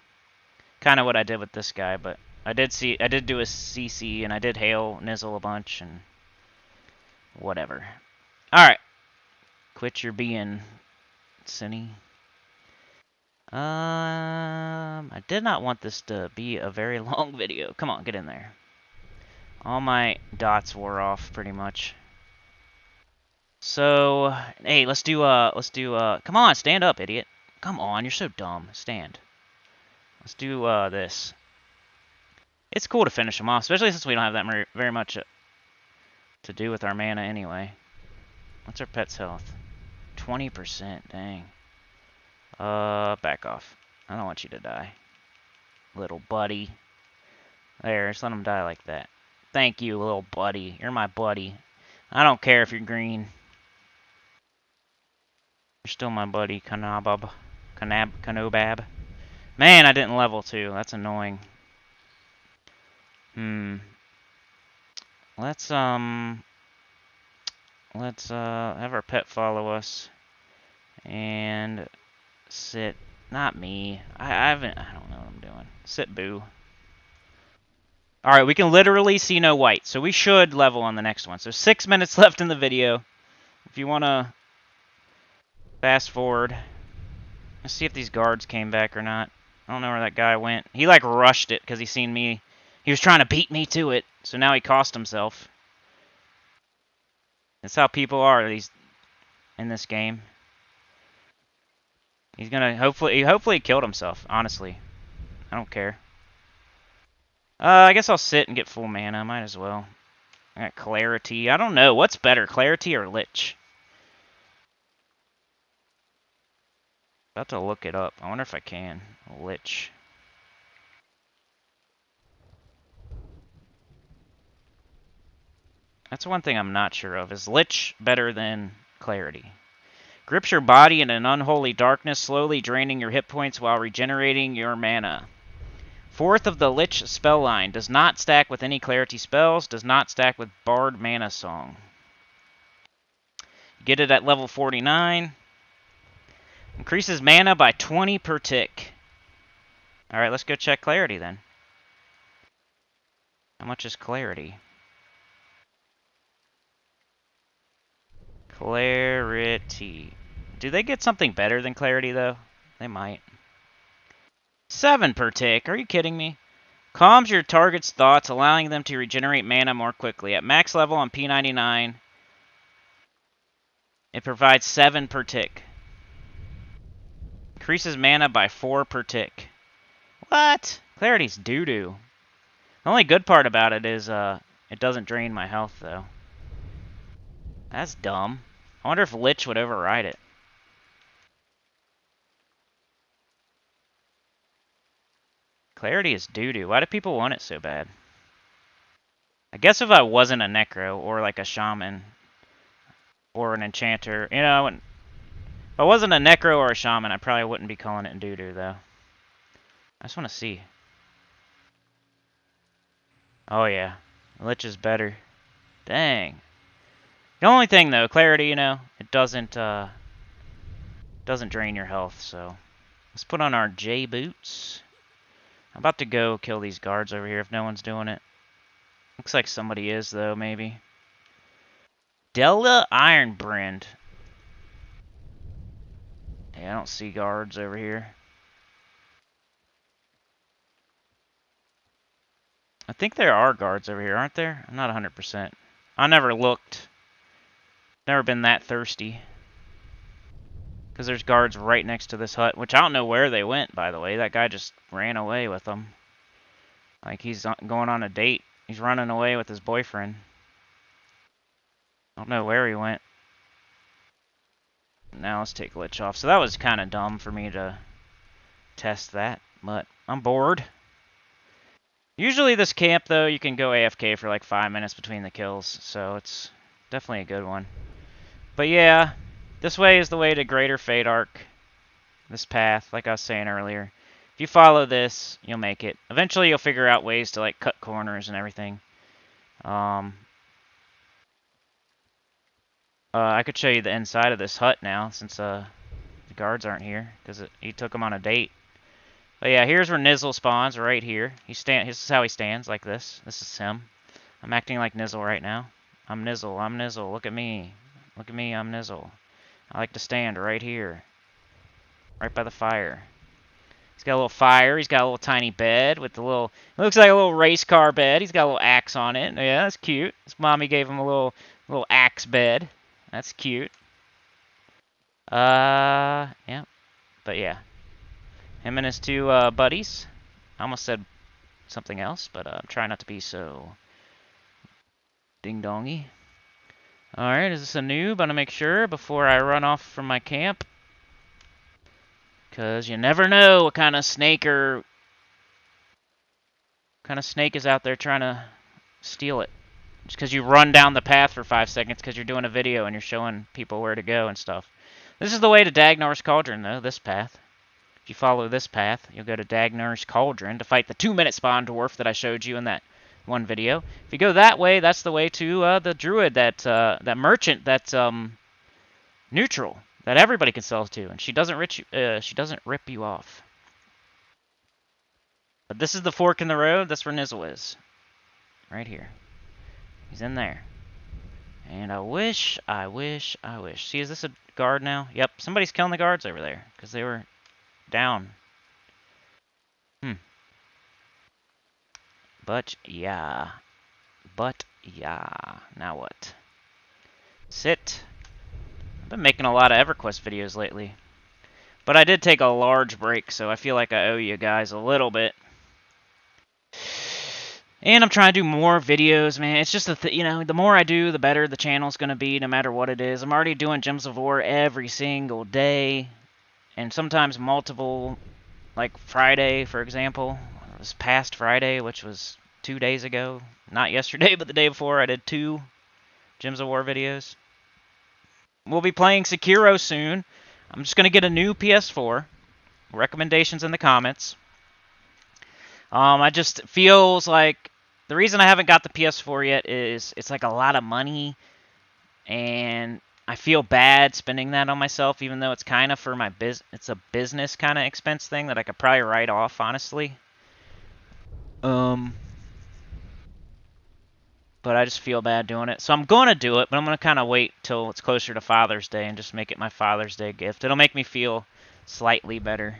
Kind of what I did with this guy, but I did do a CC, and I did hail Nizzle a bunch, and whatever. Alright. Quit your being, Cinny. I did not want this to be a very long video. Come on, get in there. All my dots wore off, pretty much. So, hey, let's do, come on, stand up, idiot. Come on, you're so dumb. Stand. Let's do, this. It's cool to finish them off, especially since we don't have that very much to do with our mana anyway. What's our pet's health? 20%, dang. Back off. I don't want you to die. Little buddy. There, just let him die like that. Thank you, little buddy. You're my buddy. I don't care if you're green. You're still my buddy, Kanobab. Kanobab. Man, I didn't level 2. That's annoying. Let's have our pet follow us. And sit. Not me. I don't know what I'm doing. Sit, boo. Alright, we can literally see no white, so we should level on the next one. So 6 minutes left in the video. If you want to fast forward. Let's see if these guards came back or not. I don't know where that guy went. He like rushed it because he seen me. He was trying to beat me to it, so now he cost himself. That's how people are in this game. He's gonna hopefully he killed himself, honestly. I don't care. I guess I'll sit and get full mana. Might as well. I got clarity. I don't know. What's better, clarity or lich? About to look it up. I wonder if I can. Lich. That's one thing I'm not sure of. Is lich better than clarity? Grips your body in an unholy darkness, slowly draining your hit points while regenerating your mana. Fourth of the Lich spell line. Does not stack with any clarity spells. Does not stack with Bard Mana Song. Get it at level 49. Increases mana by 20 per tick. Alright, let's go check clarity then. How much is clarity? Clarity. Do they get something better than clarity, though? They might. 7 per tick. Are you kidding me? Calms your target's thoughts, allowing them to regenerate mana more quickly. At max level on P99, it provides 7 per tick. Increases mana by 4 per tick. What? Clarity's doo-doo. The only good part about it is it doesn't drain my health, though. That's dumb. I wonder if Lich would override it. Clarity is doo-doo. Why do people want it so bad? I guess if I wasn't a Necro, or like a Shaman, or an Enchanter, you know, if I wasn't a Necro or a Shaman, I probably wouldn't be calling it doo-doo, though. I just want to see. Oh, yeah. Lich is better. Dang. The only thing, though, clarity, you know, it doesn't drain your health, so. Let's put on our J boots. I'm about to go kill these guards over here if no one's doing it. Looks like somebody is, though, maybe. Delta Ironbrand. Yeah, I don't see guards over here. I think there are guards over here, aren't there? I'm not 100%. I never looked. Never been that thirsty. Because there's guards right next to this hut, which I don't know where they went, by the way. That guy just ran away with them. Like he's going on a date. He's running away with his boyfriend. I don't know where he went. Now let's take Lich off. So that was kind of dumb for me to test that, but I'm bored. Usually this camp, though, you can go AFK for like 5 minutes between the kills, so it's definitely a good one. But yeah, this way is the way to Greater Fate Arc. This path, like I was saying earlier. If you follow this, you'll make it. Eventually you'll figure out ways to like cut corners and everything. I could show you the inside of this hut now, since the guards aren't here, because he took them on a date. But yeah, here's where Nizzle spawns, right here. This is how he stands, like this. This is him. I'm acting like Nizzle right now. I'm Nizzle, I'm Nizzle, look at me. Look at me, I'm Nizzle. I like to stand right here. Right by the fire. He's got a little fire, he's got a little tiny bed with the little... It looks like a little race car bed. He's got a little axe on it. Yeah, that's cute. His mommy gave him a little axe bed. That's cute. Yeah. But yeah. Him and his two buddies. I almost said something else, but I'm trying not to be so ding-dongy. Alright, is this a noob? I'm gonna make sure before I run off from my camp. Because you never know what kind of snake is out there trying to steal it. Just because you run down the path for 5 seconds because you're doing a video and you're showing people where to go and stuff. This is the way to Dagnar's Cauldron, though, this path. If you follow this path, you'll go to Dagnar's Cauldron to fight the 2-minute spawn dwarf that I showed you in that one video. If you go that way, that's the way to the druid, that merchant that's neutral, that everybody can sell to, and she doesn't rip you off. But this is the fork in the road. That's where Nizzle is. Right here. He's in there. And I wish. See, is this a guard now? Yep, somebody's killing the guards over there. Because they were down. But, yeah. Now what? Sit. I've been making a lot of EverQuest videos lately. But I did take a large break, so I feel like I owe you guys a little bit. And I'm trying to do more videos, man. It's just, the more I do, the better the channel's going to be, no matter what it is. I'm already doing Gems of War every single day. And sometimes multiple, like Friday, for example. It was past Friday, which was 2 days ago. Not yesterday, but the day before, I did 2 Gems of War videos. We'll be playing Sekiro soon. I'm just going to get a new PS4. Recommendations in the comments. I just feels like the reason I haven't got the PS4 yet is it's like a lot of money, and I feel bad spending that on myself, even though it's kind of for my it's a business kind of expense thing that I could probably write off, honestly. But I just feel bad doing it, so I'm going to do it, but I'm going to kind of wait till it's closer to Father's Day and just make it my Father's Day gift. It'll make me feel slightly better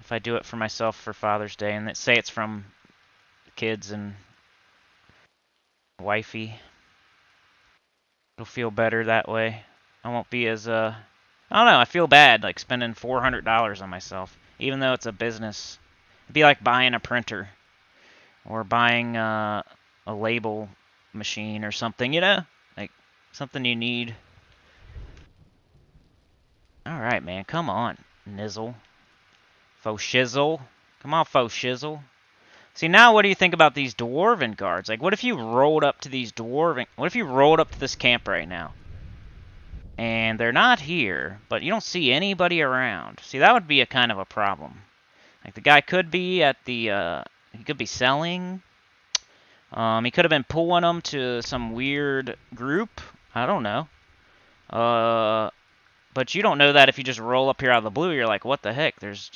if I do it for myself for Father's Day, and say it's from kids and wifey. It'll feel better that way. I won't be as, I don't know, I feel bad, like, spending $400 on myself, even though it's a business. It'd be like buying a printer, or buying a label machine or something, you know? Like, something you need. Alright, man, come on, Nizzle. Faux shizzle. Come on, faux shizzle. See, now what do you think about these dwarven guards? Like, what if you rolled up to these what if you rolled up to this camp right now? And they're not here, but you don't see anybody around. See, that would be a kind of a problem. Like, the guy could be at the, he could be selling. He could have been pulling them to some weird group. I don't know. But you don't know that if you just roll up here out of the blue. You're like, what the heck? There's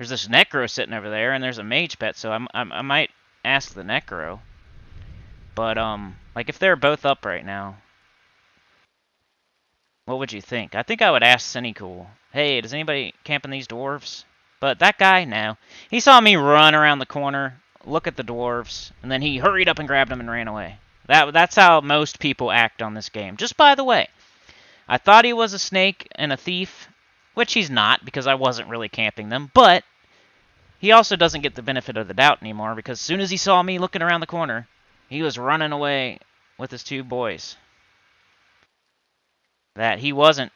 this Necro sitting over there, and there's a mage pet, so I might ask the Necro. But, like, if they're both up right now, what would you think? I think I would ask Cinecool, hey, does anybody camping these dwarves? But that guy, no. He saw me run around the corner, look at the dwarves, and then he hurried up and grabbed them and ran away. That's how most people act on this game. Just by the way, I thought he was a snake and a thief, which he's not, because I wasn't really camping them, but he also doesn't get the benefit of the doubt anymore, because as soon as he saw me looking around the corner, he was running away with his 2 boys. That he wasn't.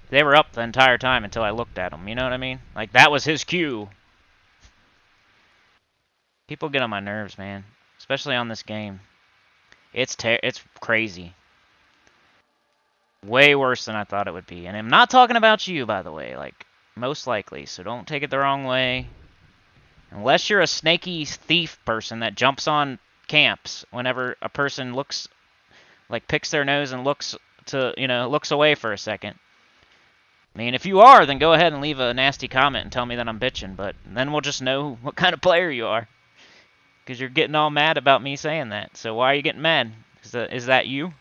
They were up the entire time until I looked at them, you know what I mean? Like, that was his cue. People get on my nerves, man. Especially on this game. It's crazy. Way worse than I thought it would be. And I'm not talking about you, by the way. Like, most likely. So don't take it the wrong way. Unless you're a snaky thief person that jumps on camps whenever a person looks, like, picks their nose and looks away for a second. I mean, if you are, then go ahead and leave a nasty comment and tell me that I'm bitching. But then we'll just know what kind of player you are. Because you're getting all mad about me saying that. So why are you getting mad? Is that you?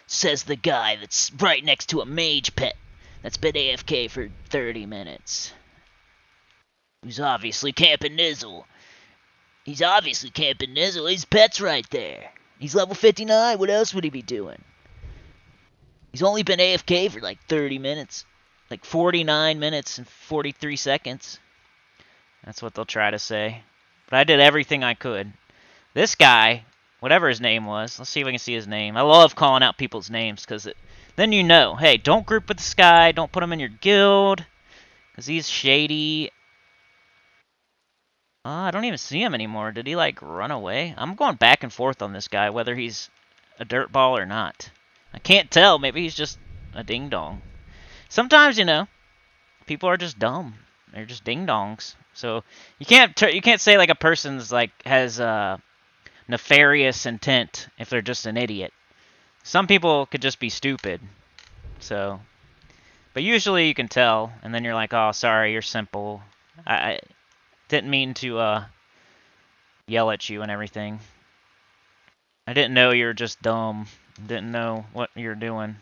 Says the guy that's right next to a mage pet that's been AFK for 30 minutes. He's obviously camping Nizzle. His pet's right there. He's level 59. What else would he be doing? He's only been AFK for like 30 minutes. Like 49 minutes and 43 seconds. That's what they'll try to say. But I did everything I could. This guy whatever his name was. Let's see if we can see his name. I love calling out people's names because then you know, hey, don't group with this guy. Don't put him in your guild because he's shady. I don't even see him anymore. Did he, like, run away? I'm going back and forth on this guy, whether he's a dirtball or not. I can't tell. Maybe he's just a ding-dong. Sometimes, you know, people are just dumb. They're just ding-dongs. So you can't say, like, a person's, like, has nefarious intent if they're just an idiot. Some people could just be stupid. So, but usually you can tell, and then you're like, oh, sorry, you're simple. I didn't mean to yell at you and everything. I didn't know you were just dumb. Didn't know what you're doing.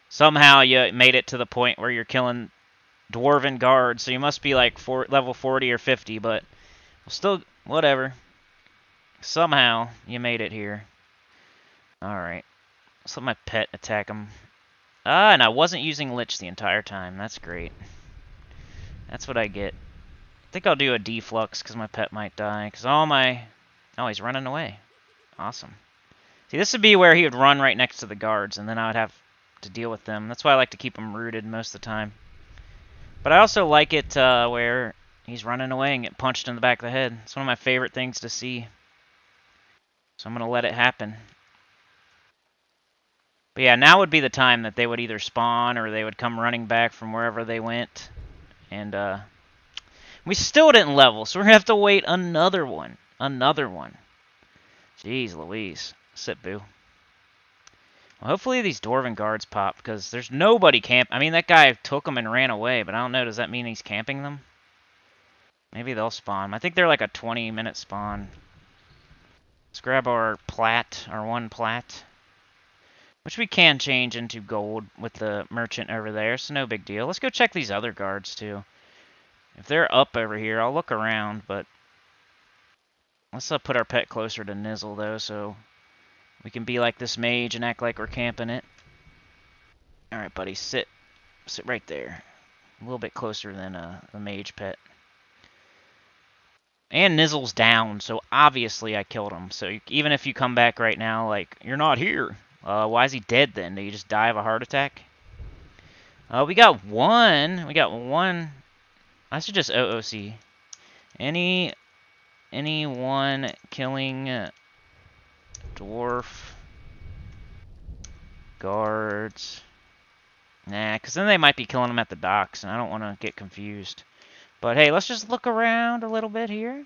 Somehow you made it to the point where you're killing dwarven guards, so you must be like level 40 or 50, but still, whatever. Somehow you made it here. Alright. Let's let my pet attack him. And I wasn't using Lich the entire time. That's great. That's what I get. I think I'll do a deflux because my pet might die. Because all my... Oh, he's running away. Awesome. See, this would be where he would run right next to the guards, and then I would have to deal with them. That's why I like to keep him rooted most of the time. But I also like it where he's running away and get punched in the back of the head. It's one of my favorite things to see. So I'm going to let it happen. But yeah, now would be the time that they would either spawn or they would come running back from wherever they went. And we still didn't level, so we're going to have to wait another one. Another one. Jeez Louise. Sit, boo. Well, hopefully these Dwarven guards pop, because there's nobody camp. I mean, that guy took them and ran away, but I don't know. Does that mean he's camping them? Maybe they'll spawn. I think they're like a 20-minute spawn. Let's grab our plat, our one plat. Which we can change into gold with the merchant over there, so no big deal. Let's go check these other guards, too. If they're up over here, I'll look around, but... Let's put our pet closer to Nizzle, though, so... we can be like this mage and act like we're camping it. Alright, buddy, sit. Sit right there. A little bit closer than the mage pet. And Nizzle's down, so obviously I killed him. So even if you come back right now, like, you're not here. Why is he dead then? Did he just die of a heart attack? We got one. We got one. I should just OOC. Anyone killing dwarf guards? Nah, because then they might be killing them at the docks, and I don't want to get confused. But hey, let's just look around a little bit here.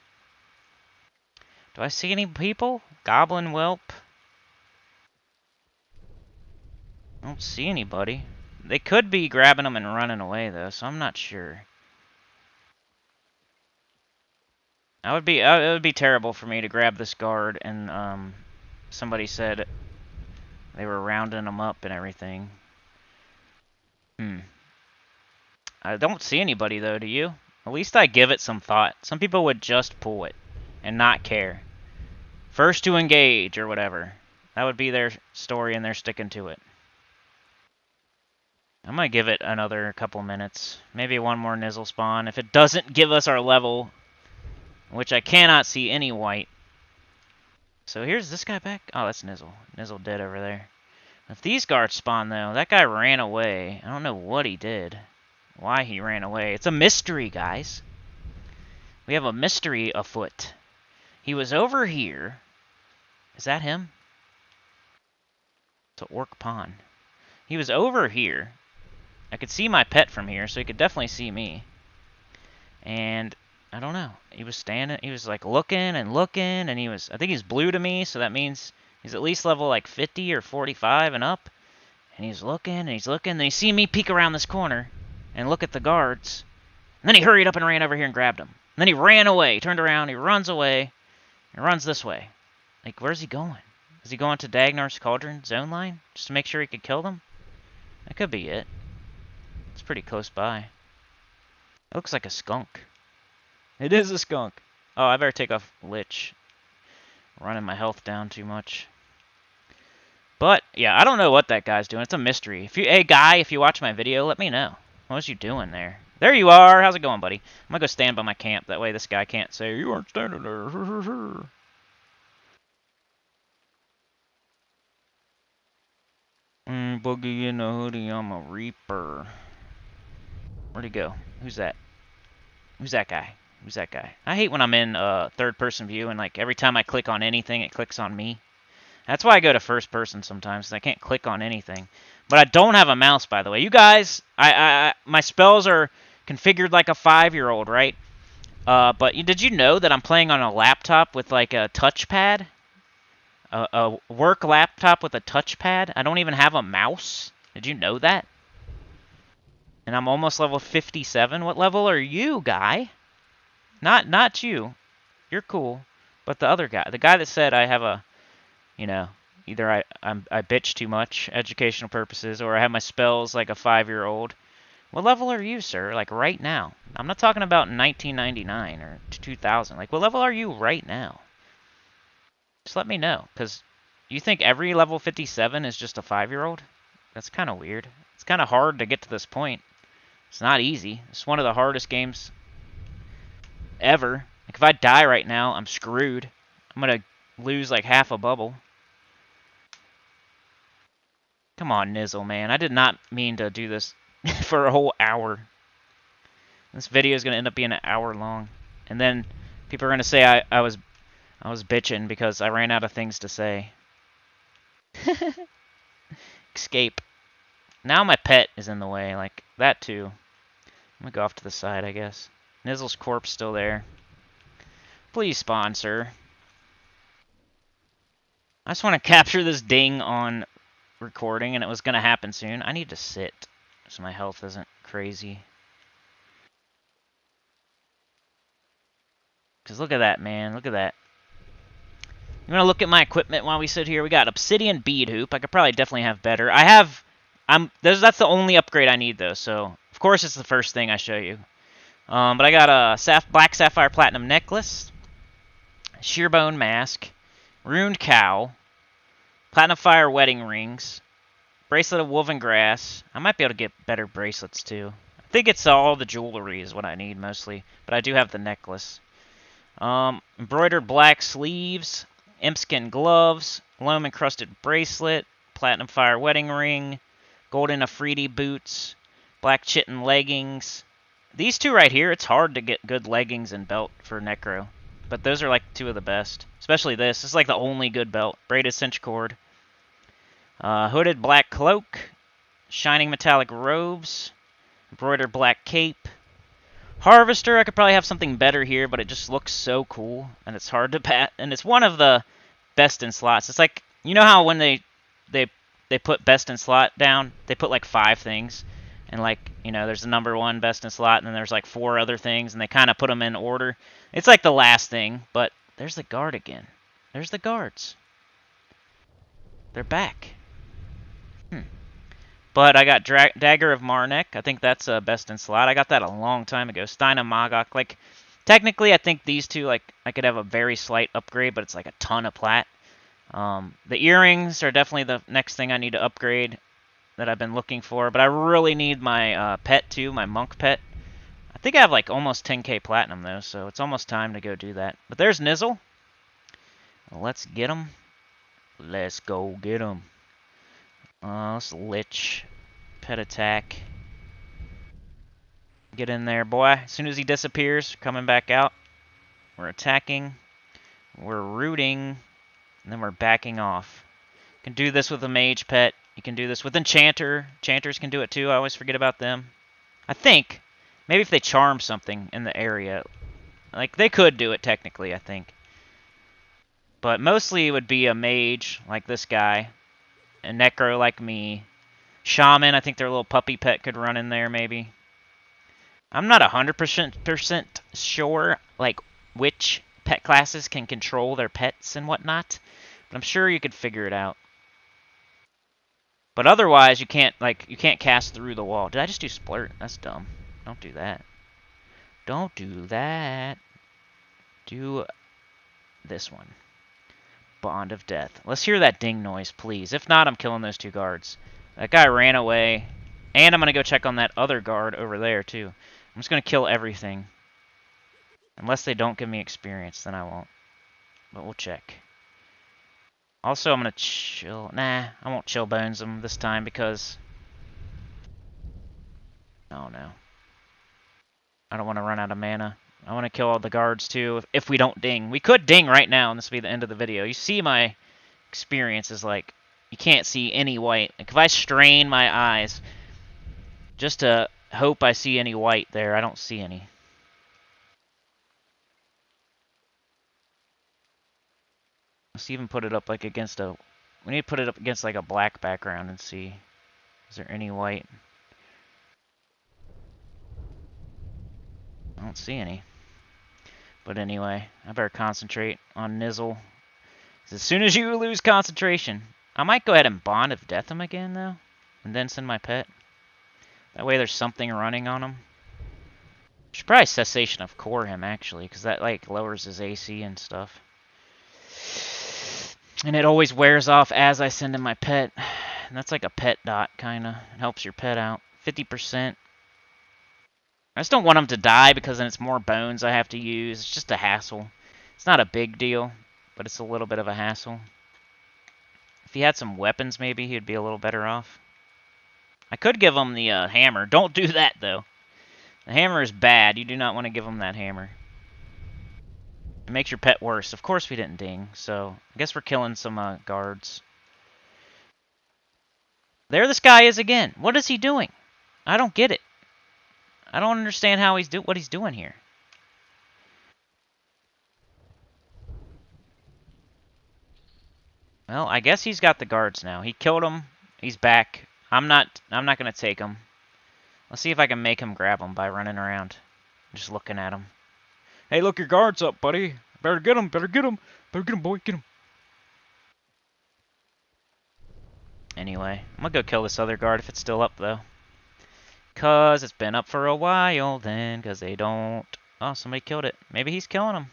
Do I see any people? Goblin whelp. I don't see anybody. They could be grabbing them and running away, though, so I'm not sure. It would be terrible for me to grab this guard and somebody said they were rounding them up and everything. I don't see anybody, though, do you? At least I give it some thought. Some people would just pull it and not care. First to engage or whatever. That would be their story and they're sticking to it. I'm going to give it another couple minutes. Maybe one more Nizzle spawn. If it doesn't give us our level, which I cannot see any white. So here's this guy back. Oh, that's Nizzle. Nizzle dead over there. If these guards spawn, though, that guy ran away. I don't know what he did. Why he ran away. It's a mystery, guys. We have a mystery afoot. He was over here. Is that him? It's an orc pawn. He was over here. I could see my pet from here, so he could definitely see me. And I don't know. He was standing. He was like looking and looking, and he was. I think he's blue to me, so that means he's at least level like 50 or 45 and up. And he's looking and he's looking. And he see me peek around this corner and look at the guards. And then he hurried up and ran over here and grabbed him. And then he ran away. He turned around. He runs away. He runs this way. Like, where's he going? Is he going to Dagnar's Cauldron zone line just to make sure he could kill them? That could be it. It's pretty close by. It looks like a skunk. It is a skunk. Oh, I better take off Lich. Running my health down too much. But, yeah, I don't know what that guy's doing. It's a mystery. Hey, guy, if you watch my video, let me know. What was you doing there? There you are. How's it going, buddy? I'm going to go stand by my camp. That way this guy can't say, you aren't standing there. Boogie in the hoodie, I'm a reaper. Where'd he go? Who's that? Who's that guy? Who's that guy? I hate when I'm in third-person view and like every time I click on anything, it clicks on me. That's why I go to first person sometimes, 'cause I can't click on anything. But I don't have a mouse, by the way. You guys, my spells are configured like a 5-year-old, right? But did you know that I'm playing on a laptop with like a touchpad? A work laptop with a touchpad? I don't even have a mouse. Did you know that? And I'm almost level 57. What level are you, guy? Not you. You're cool. But the other guy, the guy that said I have a, you know, either I bitch too much, educational purposes, or I have my spells like a 5-year-old. What level are you, sir? Like right now? I'm not talking about 1999 or 2000. Like what level are you right now? Just let me know, because you think every level 57 is just a 5-year-old? That's kind of weird. It's kind of hard to get to this point. It's not easy. It's one of the hardest games ever. Like if I die right now, I'm screwed. I'm going to lose like half a bubble. Come on, Nizzle, man. I did not mean to do this for a whole hour. This video is going to end up being an hour long. And then people are going to say I was bitching because I ran out of things to say. Escape. Now my pet is in the way, like that too. I'm gonna go off to the side, I guess. Nizzle's corpse still there. Please spawn, sir. I just want to capture this ding on recording, and it was gonna happen soon. I need to sit so my health isn't crazy. Because look at that, man. Look at that. You want to look at my equipment while we sit here? We got obsidian bead hoop. I could probably definitely have better. That's the only upgrade I need, though, so of course it's the first thing I show you. But I got a black sapphire platinum necklace, shearbone mask, runed cow, platinum fire wedding rings, bracelet of woven grass. I might be able to get better bracelets too. I think it's all the jewelry is what I need mostly, but I do have the necklace. Embroidered black sleeves, impskin gloves, loam encrusted bracelet, platinum fire wedding ring, golden Afridi boots, black chitin leggings. These two right here, it's hard to get good leggings and belt for Necro. But those are like two of the best. Especially this. This is like the only good belt. Braided cinch cord. Hooded black cloak. Shining metallic robes. Embroidered black cape. Harvester, I could probably have something better here, but it just looks so cool. And it's hard to pat. And it's one of the best in slots. It's like, you know how when they put best in slot down, they put like 5 things. And like, you know, there's the number 1 best in slot, and then there's like 4 other things, and they kind of put them in order. It's like the last thing, but there's the guard again. There's the guards. They're back. But I got Dagger of Marnek. I think that's best in slot. I got that a long time ago. Stein of Magok. Like, technically, I think these two, like, I could have a very slight upgrade, but it's like a ton of plat. The earrings are definitely the next thing I need to upgrade that I've been looking for, but I really need my pet too, my monk pet. I think I have like almost 10k platinum though, so it's almost time to go do that. But there's Nizzle. Let's get him. Let's go get him. Let's lich. Pet attack. Get in there, boy. As soon as he disappears, coming back out. We're attacking. We're rooting. And then we're backing off. You can do this with a mage pet. You can do this with Enchanter. Enchanters can do it too. I always forget about them. I think. Maybe if they charm something in the area. Like, they could do it technically, I think. But mostly it would be a mage, like this guy. A Necro like me. Shaman, I think their little puppy pet could run in there, maybe. I'm not 100% sure, like, which pet classes can control their pets and whatnot. But I'm sure you could figure it out. But otherwise, you can't cast through the wall. Did I just do splurt? That's dumb. Don't do that. Don't do that. Do this one. Bond of Death. Let's hear that ding noise, please. If not, I'm killing those 2 guards. That guy ran away. And I'm going to go check on that other guard over there, too. I'm just going to kill everything. Unless they don't give me experience, then I won't. But we'll check. Also, I'm gonna chill. Nah, I won't chill bones them this time because... Oh, no. I don't want to run out of mana. I want to kill all the guards, too, if we don't ding. We could ding right now, and this will be the end of the video. You see my experience is like, you can't see any white. Like, if I strain my eyes just to hope I see any white there, I don't see any. Let's even put it up like against a... We need to put it up against like a black background and see. Is there any white? I don't see any. But anyway, I better concentrate on Nizzle. As soon as you lose concentration, I might go ahead and Bond of Death him again, though. And then send my pet. That way there's something running on him. Should probably Cessation of Core him, actually, because that, like, lowers his AC and stuff. And it always wears off as I send in my pet. And that's like a pet dot, kind of. It helps your pet out. 50%. I just don't want him to die, because then it's more bones I have to use. It's just a hassle. It's not a big deal, but it's a little bit of a hassle. If he had some weapons, maybe he'd be a little better off. I could give him the hammer. Don't do that, though. The hammer is bad. You do not want to give him that hammer. It makes your pet worse. Of course we didn't ding, so I guess we're killing some guards. There this guy is again. What is he doing? I don't get it. I don't understand how what he's doing here. Well, I guess he's got the guards now. He killed him. He's back. I'm not going to take him. Let's see if I can make him grab him by running around. Just looking at him. Hey, look, your guard's up, buddy. Better get him. Better get him. Better get him, boy. Get him. Anyway, I'm going to go kill this other guard if it's still up, though. Because it's been up for a while then. Because they don't... Oh, somebody killed it. Maybe he's killing him.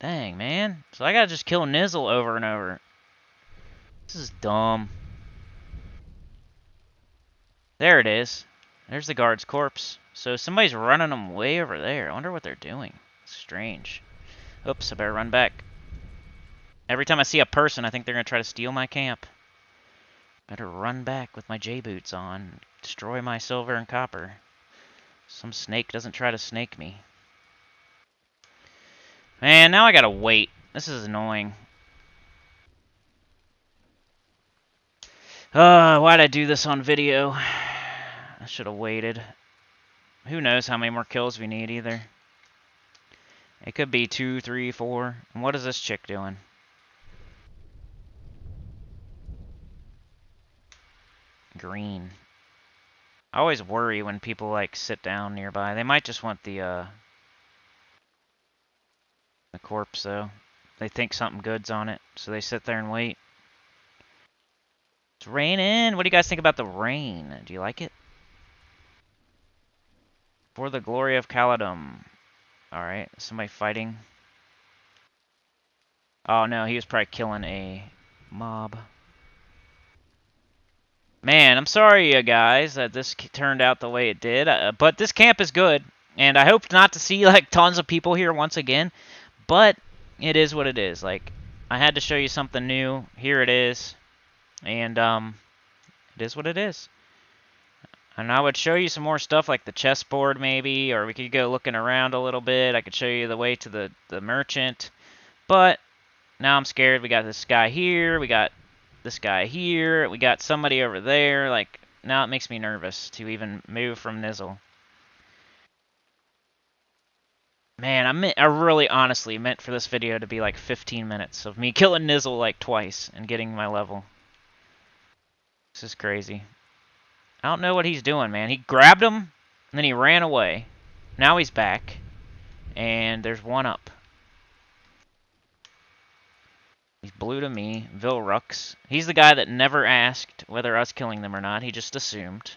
Dang, man. So I got to just kill Nizzle over and over. This is dumb. There it is. There's the guard's corpse. So somebody's running them way over there. I wonder what they're doing. Strange. Oops, I better run back. Every time I see a person, I think they're going to try to steal my camp. Better run back with my J-boots on. Destroy my silver and copper. Some snake doesn't try to snake me. Man, now I gotta wait. This is annoying. Why'd I do this on video? I should have waited. Who knows how many more kills we need either. It could be 2, 3, 4. And what is this chick doing? Green. I always worry when people like sit down nearby. They might just want the corpse though. They think something good's on it, so they sit there and wait. It's raining. What do you guys think about the rain? Do you like it? For the glory of Caladum. Alright, somebody fighting. Oh no, he was probably killing a mob. Man, I'm sorry, guys, that this turned out the way it did. But this camp is good, and I hope not to see like tons of people here once again. But it is what it is. Like, I had to show you something new. Here it is, and it is what it is. And I would show you some more stuff like the chessboard, maybe, or we could go looking around a little bit. I could show you the way to the merchant, but now I'm scared. We got this guy here. We got this guy here. We got somebody over there. Like, now it makes me nervous to even move from Nizzle. Man, I really honestly meant for this video to be like 15 minutes of me killing Nizzle like twice and getting my level. This is crazy. I don't know what he's doing, man. He grabbed him, and then he ran away. Now he's back, and there's one up. He's blue to me. Vilrux. He's the guy that never asked whether I was killing them or not. He just assumed.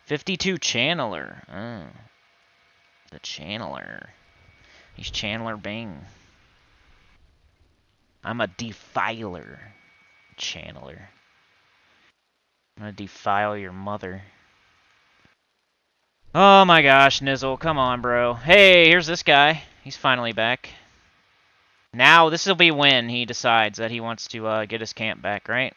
52 Channeler. Oh. The Channeler. He's Chandler Bing. I'm a defiler. Channeler. I'm gonna defile your mother. Oh my gosh, Nizzle. Come on, bro. Hey, here's this guy. He's finally back. Now, this will be when he decides that he wants to get his camp back, right?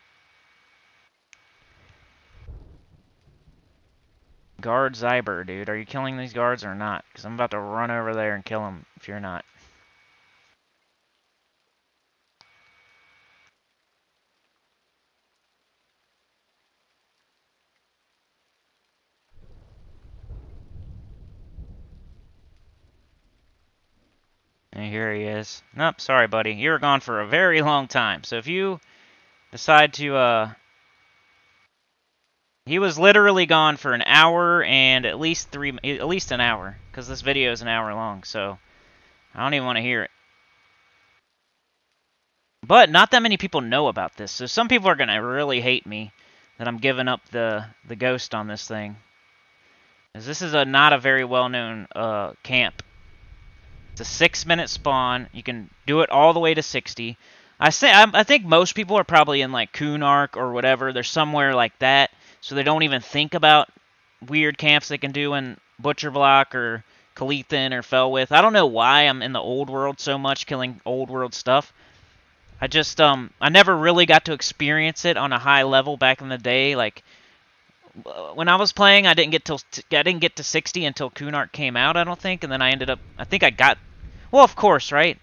Guard Zyber, dude. Are you killing these guards or not? Because I'm about to run over there and kill him if you're not. And here he is. Nope, sorry, buddy. You were gone for a very long time. So if you decide to, he was literally gone for an hour and at least an hour. Because this video is an hour long, so I don't even want to hear it. But not that many people know about this, so some people are going to really hate me that I'm giving up the ghost on this thing. Because this is not a very well-known camp. It's a 6-minute spawn. You can do it all the way to 60. I think most people are probably in like Kunark or whatever. They're somewhere like that, so they don't even think about weird camps they can do in Butcherblock or Kalithin or Felwith. I don't know why I'm in the old world so much, killing old world stuff. I just I never really got to experience it on a high level back in the day. Like when I was playing, I didn't get to 60 until Kunark came out, I don't think, and then I got, well, of course, right?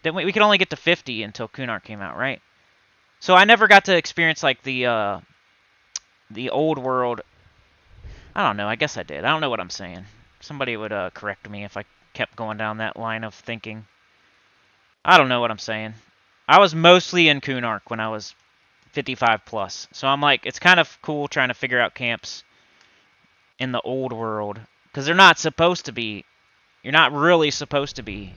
Then we could only get to 50 until Kunark came out, right? So I never got to experience like the old world. I don't know. I guess I did. I don't know what I'm saying. Somebody would correct me if I kept going down that line of thinking. I don't know what I'm saying. I was mostly in Kunark when I was 55 plus. So I'm like, it's kind of cool trying to figure out camps in the old world. Because they're not supposed to be. You're not really supposed to be.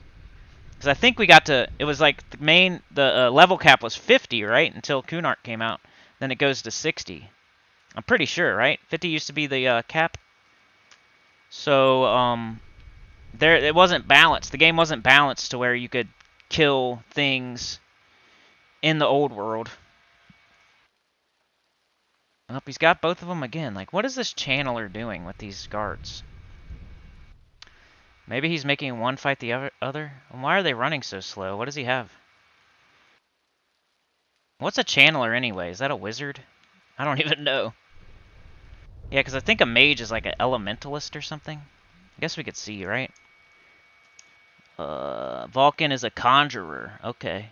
Because I think we got to, it was like the level cap was 50, right? Until Kunark came out. Then it goes to 60. I'm pretty sure, right? 50 used to be the cap. So, it wasn't balanced. The game wasn't balanced to where you could kill things in the old world. Oh, he's got both of them again. Like, what is this channeler doing with these guards? Maybe he's making one fight the other? Why are they running so slow? What does he have? What's a channeler anyway? Is that a wizard? I don't even know. Yeah, because I think a mage is like an elementalist or something. I guess we could see, right? Vulcan is a conjurer. Okay.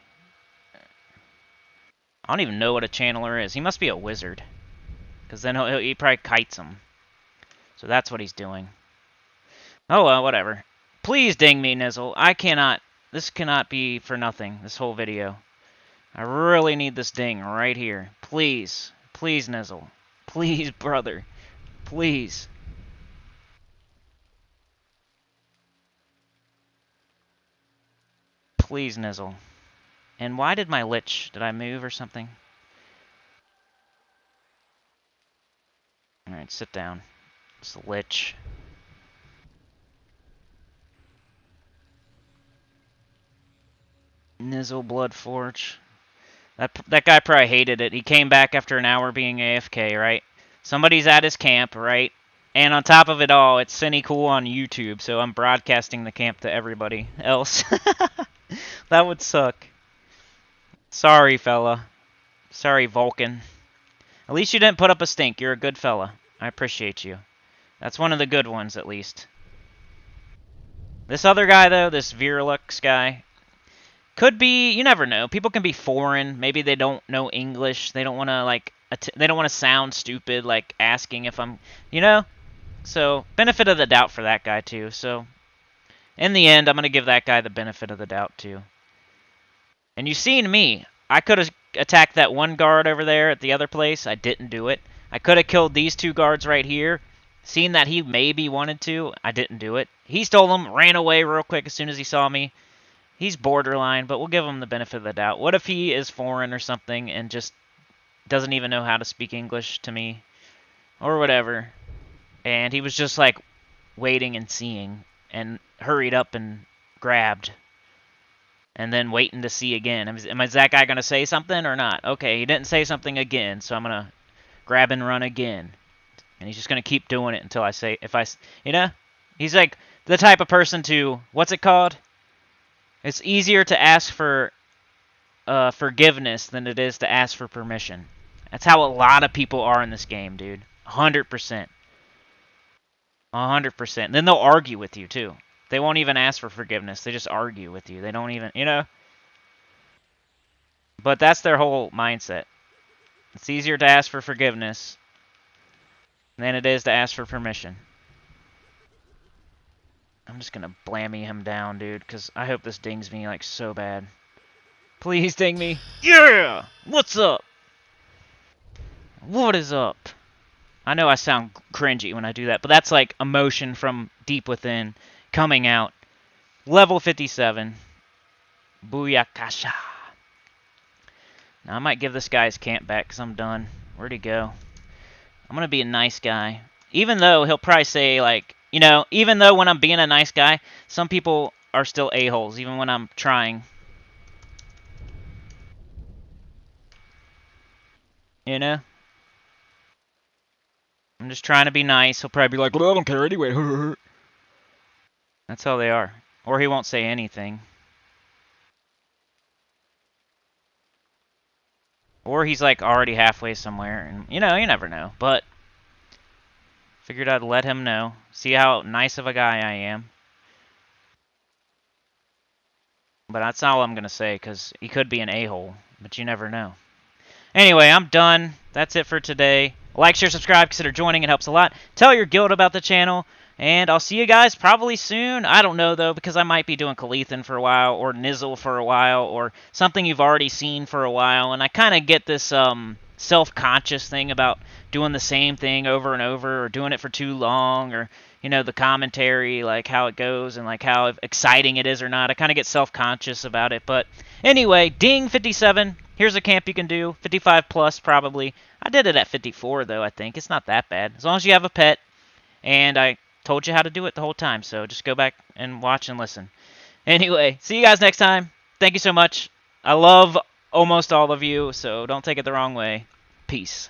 I don't even know what a channeler is. He must be a wizard. Because then he probably kites him. So that's what he's doing. Oh, well, whatever. Please ding me, Nizzle. I cannot... This cannot be for nothing, this whole video. I really need this ding right here. Please. Please, Nizzle. Please, brother. Please. Please, Nizzle. And why did my lich... Did I move or something? Alright, sit down. It's the lich. Nizzle Bloodforge. That guy probably hated it. He came back after an hour being AFK, right? Somebody's at his camp, right? And on top of it all, it's Cool on YouTube, so I'm broadcasting the camp to everybody else. That would suck. Sorry, fella. Sorry, Vulcan. At least you didn't put up a stink. You're a good fella. I appreciate you. That's one of the good ones, at least. This other guy, though, this Virulux guy, could be, you never know. People can be foreign. Maybe they don't know English. They don't want to, like, they don't want to sound stupid, like, asking if I'm, you know? So, benefit of the doubt for that guy, too. So, in the end, I'm going to give that guy the benefit of the doubt, too. And you've seen me. I could have attacked that one guard over there at the other place. I didn't do it. I could have killed these two guards right here. Seen that he maybe wanted to. I didn't do it. He stole them, ran away real quick as soon as he saw me. He's borderline, but we'll give him the benefit of the doubt. What if he is foreign or something and just doesn't even know how to speak English to me? Or whatever. And he was just like waiting and seeing and hurried up and grabbed. And then waiting to see again. Is that guy going to say something or not? Okay, he didn't say something again, so I'm going to grab and run again. And he's just going to keep doing it until I say, you know? He's like the type of person to, what's it called? It's easier to ask for forgiveness than it is to ask for permission. That's how a lot of people are in this game, dude. 100%. 100%. Then they'll argue with you, too. They won't even ask for forgiveness. They just argue with you. They don't even, you know? But that's their whole mindset. It's easier to ask for forgiveness than it is to ask for permission. I'm just gonna blammy him down, dude, because I hope this dings me, like, so bad. Please ding me. Yeah! What's up? What is up? I know I sound cringy when I do that, but that's like emotion from deep within coming out. Level 57. Booyakasha. Now I might give this guy his camp back because I'm done. Where'd he go? I'm going to be a nice guy. Even though he'll probably say, like, you know, even though when I'm being a nice guy, some people are still a-holes, even when I'm trying. You know? I'm just trying to be nice. He'll probably be like, well, I don't care anyway. That's how they are. Or he won't say anything. Or he's like already halfway somewhere. And, you know, you never know. But figured I'd let him know. See how nice of a guy I am. But that's not all I'm going to say, because he could be an a-hole. But you never know. Anyway, I'm done. That's it for today. Like, share, subscribe, consider joining. It helps a lot. Tell your guild about the channel. And I'll see you guys probably soon. I don't know, though, because I might be doing Kalithan for a while, or Nizzle for a while, or something you've already seen for a while. And I kind of get this self-conscious thing about doing the same thing over and over, or doing it for too long, or, you know, the commentary, like how it goes, and like how exciting it is or not. I kind of get self-conscious about it. But anyway, ding 57. Here's a camp you can do. 55 plus, probably. I did it at 54, though, I think. It's not that bad. As long as you have a pet. And I told you how to do it the whole time, so just go back and watch and listen. Anyway, see you guys next time. Thank you so much. I love almost all of you, so don't take it the wrong way. Peace.